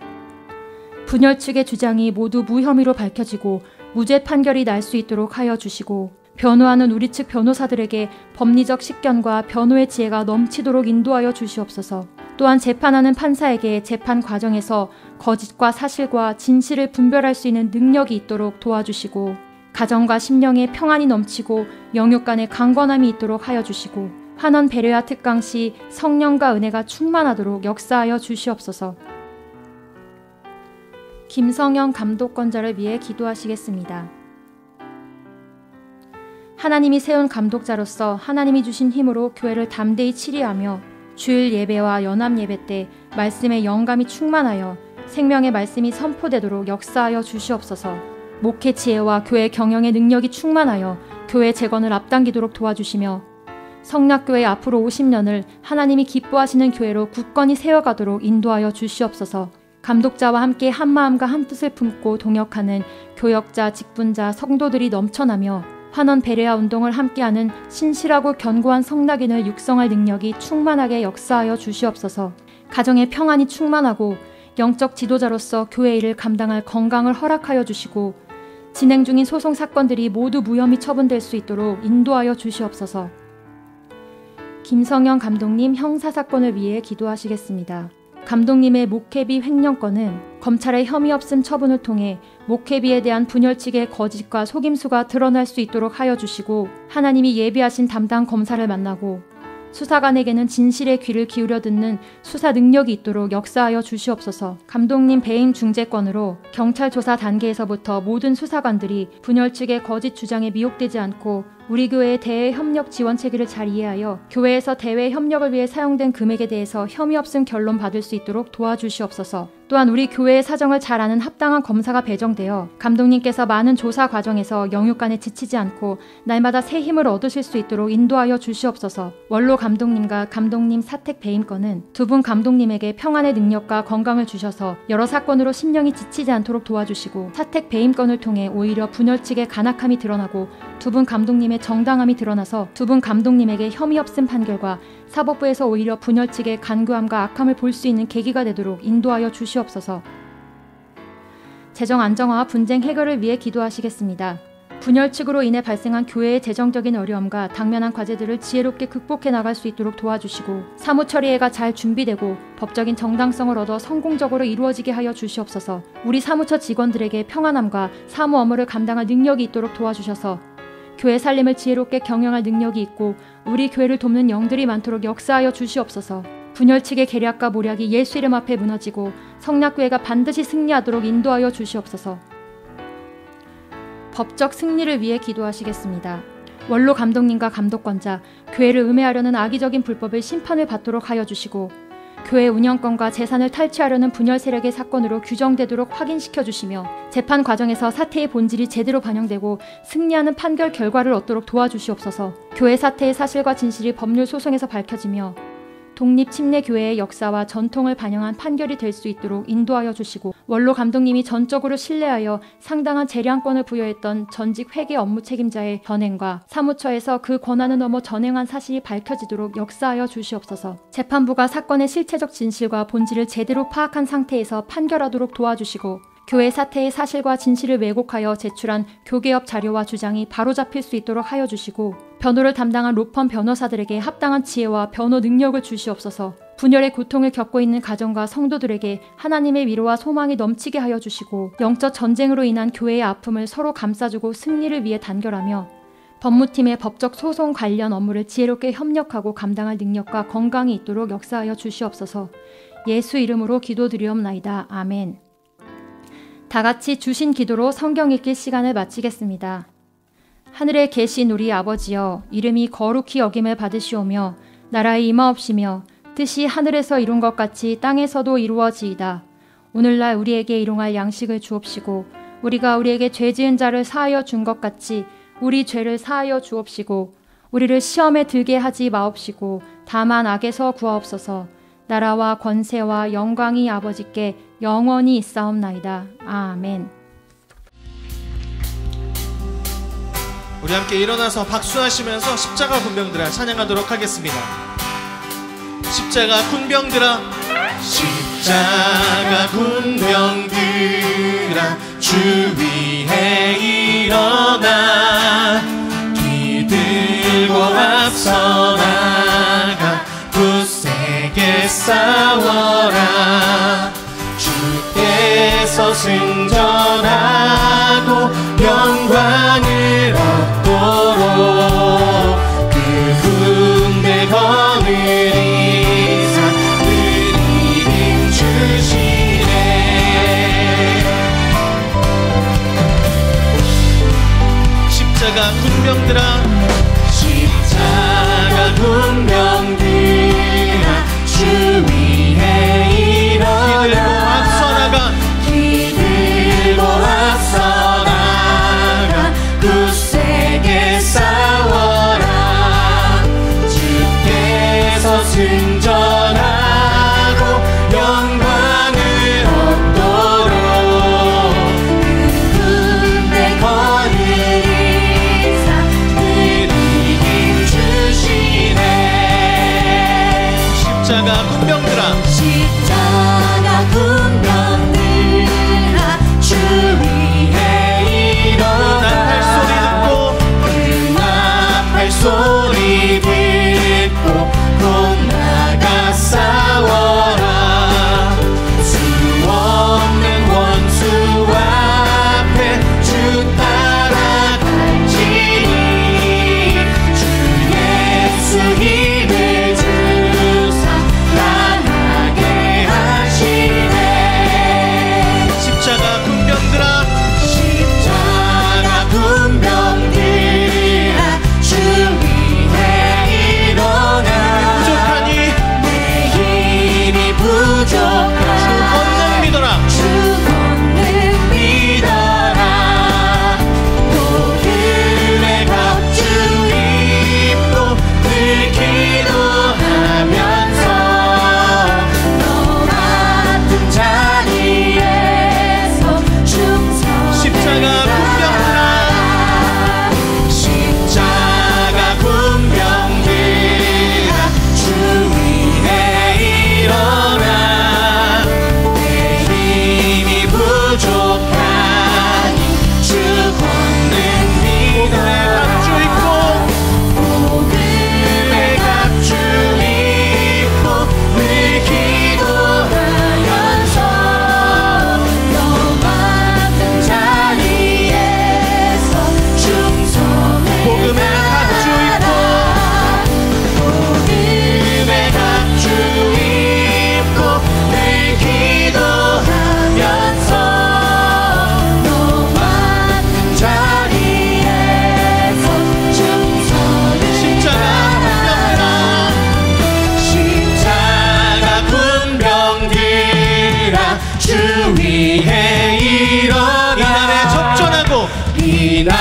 분열 측의 주장이 모두 무혐의로 밝혀지고 무죄 판결이 날 수 있도록 하여 주시고 변호하는 우리 측 변호사들에게 법리적 식견과 변호의 지혜가 넘치도록 인도하여 주시옵소서. 또한 재판하는 판사에게 재판 과정에서 거짓과 사실과 진실을 분별할 수 있는 능력이 있도록 도와주시고 가정과 심령에 평안이 넘치고 영육 간의 강건함이 있도록 하여 주시고 환원 배려와 특강 시 성령과 은혜가 충만하도록 역사하여 주시옵소서. 김성영 감독권자를 위해 기도하시겠습니다. 하나님이 세운 감독자로서 하나님이 주신 힘으로 교회를 담대히 치리하며 주일 예배와 연합 예배 때 말씀의 영감이 충만하여 생명의 말씀이 선포되도록 역사하여 주시옵소서. 목회 지혜와 교회 경영의 능력이 충만하여 교회 재건을 앞당기도록 도와주시며 성락교회 앞으로 50년을 하나님이 기뻐하시는 교회로 굳건히 세워가도록 인도하여 주시옵소서. 감독자와 함께 한마음과 한뜻을 품고 동역하는 교역자, 직분자, 성도들이 넘쳐나며 환원 배례와 운동을 함께하는 신실하고 견고한 성낙인을 육성할 능력이 충만하게 역사하여 주시옵소서. 가정의 평안이 충만하고 영적 지도자로서 교회 일을 감당할 건강을 허락하여 주시고 진행 중인 소송 사건들이 모두 무혐의 처분될 수 있도록 인도하여 주시옵소서. 김성영 감독님 형사사건을 위해 기도하시겠습니다. 감독님의 목회비 횡령건은 검찰의 혐의 없음 처분을 통해 목회비에 대한 분열측의 거짓과 속임수가 드러날 수 있도록 하여 주시고 하나님이 예비하신 담당 검사를 만나고 수사관에게는 진실의 귀를 기울여 듣는 수사 능력이 있도록 역사하여 주시옵소서. 감독님 배임 중재권으로 경찰 조사 단계에서부터 모든 수사관들이 분열 측의 거짓 주장에 미혹되지 않고 우리 교회의 대외 협력 지원 체계를 잘 이해하여 교회에서 대외 협력을 위해 사용된 금액에 대해서 혐의 없음 결론 받을 수 있도록 도와주시옵소서. 또한 우리 교회의 사정을 잘 아는 합당한 검사가 배정되어 감독님께서 많은 조사 과정에서 영육간에 지치지 않고 날마다 새 힘을 얻으실 수 있도록 인도하여 주시옵소서. 원로 감독님과 감독님 사택 배임건은 두 분 감독님에게 평안의 능력과 건강을 주셔서 여러 사건으로 심령이 지치지 않도록 도와주시고 사택 배임건을 통해 오히려 분열 측의 간악함이 드러나고 두 분 감독님의 정당함이 드러나서 두 분 감독님에게 혐의 없음 판결과 사법부에서 오히려 분열 측의 간교함과 악함을 볼 수 있는 계기가 되도록 인도하여 주시옵소서. 재정 안정화와 분쟁 해결을 위해 기도하시겠습니다. 분열 측으로 인해 발생한 교회의 재정적인 어려움과 당면한 과제들을 지혜롭게 극복해 나갈 수 있도록 도와주시고 사무 처리회가 잘 준비되고 법적인 정당성을 얻어 성공적으로 이루어지게 하여 주시옵소서. 우리 사무처 직원들에게 평안함과 사무 업무를 감당할 능력이 있도록 도와주셔서 교회 살림을 지혜롭게 경영할 능력이 있고 우리 교회를 돕는 영들이 많도록 역사하여 주시옵소서. 분열 측의 계략과 모략이 예수 이름 앞에 무너지고 성락교회가 반드시 승리하도록 인도하여 주시옵소서. 법적 승리를 위해 기도하시겠습니다. 원로 감독님과 감독권자, 교회를 음해하려는 악의적인 불법을 심판을 받도록 하여 주시고 교회 운영권과 재산을 탈취하려는 분열 세력의 사건으로 규정되도록 확인시켜 주시며 재판 과정에서 사태의 본질이 제대로 반영되고 승리하는 판결 결과를 얻도록 도와주시옵소서. 교회 사태의 사실과 진실이 법률 소송에서 밝혀지며 독립 침례 교회의 역사와 전통을 반영한 판결이 될 수 있도록 인도하여 주시고 원로 감독님이 전적으로 신뢰하여 상당한 재량권을 부여했던 전직 회계 업무 책임자의 현행과 사무처에서 그 권한을 넘어 전행한 사실이 밝혀지도록 역사하여 주시옵소서. 재판부가 사건의 실체적 진실과 본질을 제대로 파악한 상태에서 판결하도록 도와주시고 교회 사태의 사실과 진실을 왜곡하여 제출한 교계업 자료와 주장이 바로잡힐 수 있도록 하여 주시고 변호를 담당한 로펌 변호사들에게 합당한 지혜와 변호 능력을 주시옵소서. 분열의 고통을 겪고 있는 가정과 성도들에게 하나님의 위로와 소망이 넘치게 하여 주시고 영적 전쟁으로 인한 교회의 아픔을 서로 감싸주고 승리를 위해 단결하며 법무팀의 법적 소송 관련 업무를 지혜롭게 협력하고 감당할 능력과 건강이 있도록 역사하여 주시옵소서. 예수 이름으로 기도드리옵나이다. 아멘. 다 같이 주신 기도로 성경 읽기 시간을 마치겠습니다. 하늘에 계신 우리 아버지여, 이름이 거룩히 여김을 받으시오며 나라의 임하옵시며 뜻이 하늘에서 이룬 것 같이 땅에서도 이루어지이다. 오늘날 우리에게 일용할 양식을 주옵시고 우리가 우리에게 죄 지은 자를 사하여 준 것 같이 우리 죄를 사하여 주옵시고 우리를 시험에 들게 하지 마옵시고 다만 악에서 구하옵소서. 나라와 권세와 영광이 아버지께 영원히 있사옵나이다. 아멘. 우리 함께 일어나서 박수하시면서 십자가 군병들아 찬양하도록 하겠습니다. 십자가 군병들아, 십자가 군병들아, 주 위에 일어나 뒤들고 앞서 나가 굳세게 싸워라. 주께서 승전하고 영광을 얻도록 그 군대 거느리사 늘 이김 주시네. 십자가 군병들아, 십자가 군병들아, 주 위에 일어나 기들고 앞서 나가 굳세게 싸워라. 주께서 승전하고 영광을 얻도록 그 군대 거느리사 늘 이김 주시네. 십자가 군병들아, 십자가 군병들아, 주 위에 일어나 소리 듣고 곧 나가 싸워라. 수 없는 원수 앞에 주 따라갈지니 주 예수 힘을 주사 강하게 하시네. 십자가 군병들아, 십자가 군병들아, 주 위에 일어나 내 힘이 부족하니 주 권능 믿어라. 주 권능 믿어라. 또 그의 갑주 입고 늘 기도하면서 너 같은 자리에서 충성을 십자가 군병들아, 십자가 군병들아, 주 위에 일어나 내 힘이 부족하니 주 권능 믿어라. 복음의 갑주 입고 늘 기도하면서 너 같은 자리에서 충성을 복음의 갑주 입고 복음의 갑주 입고 늘 기도하면서 너 같은 자리에서 충성을 십자가 군병들아, 주 위에 일어나 이 날에 접전하고 이 날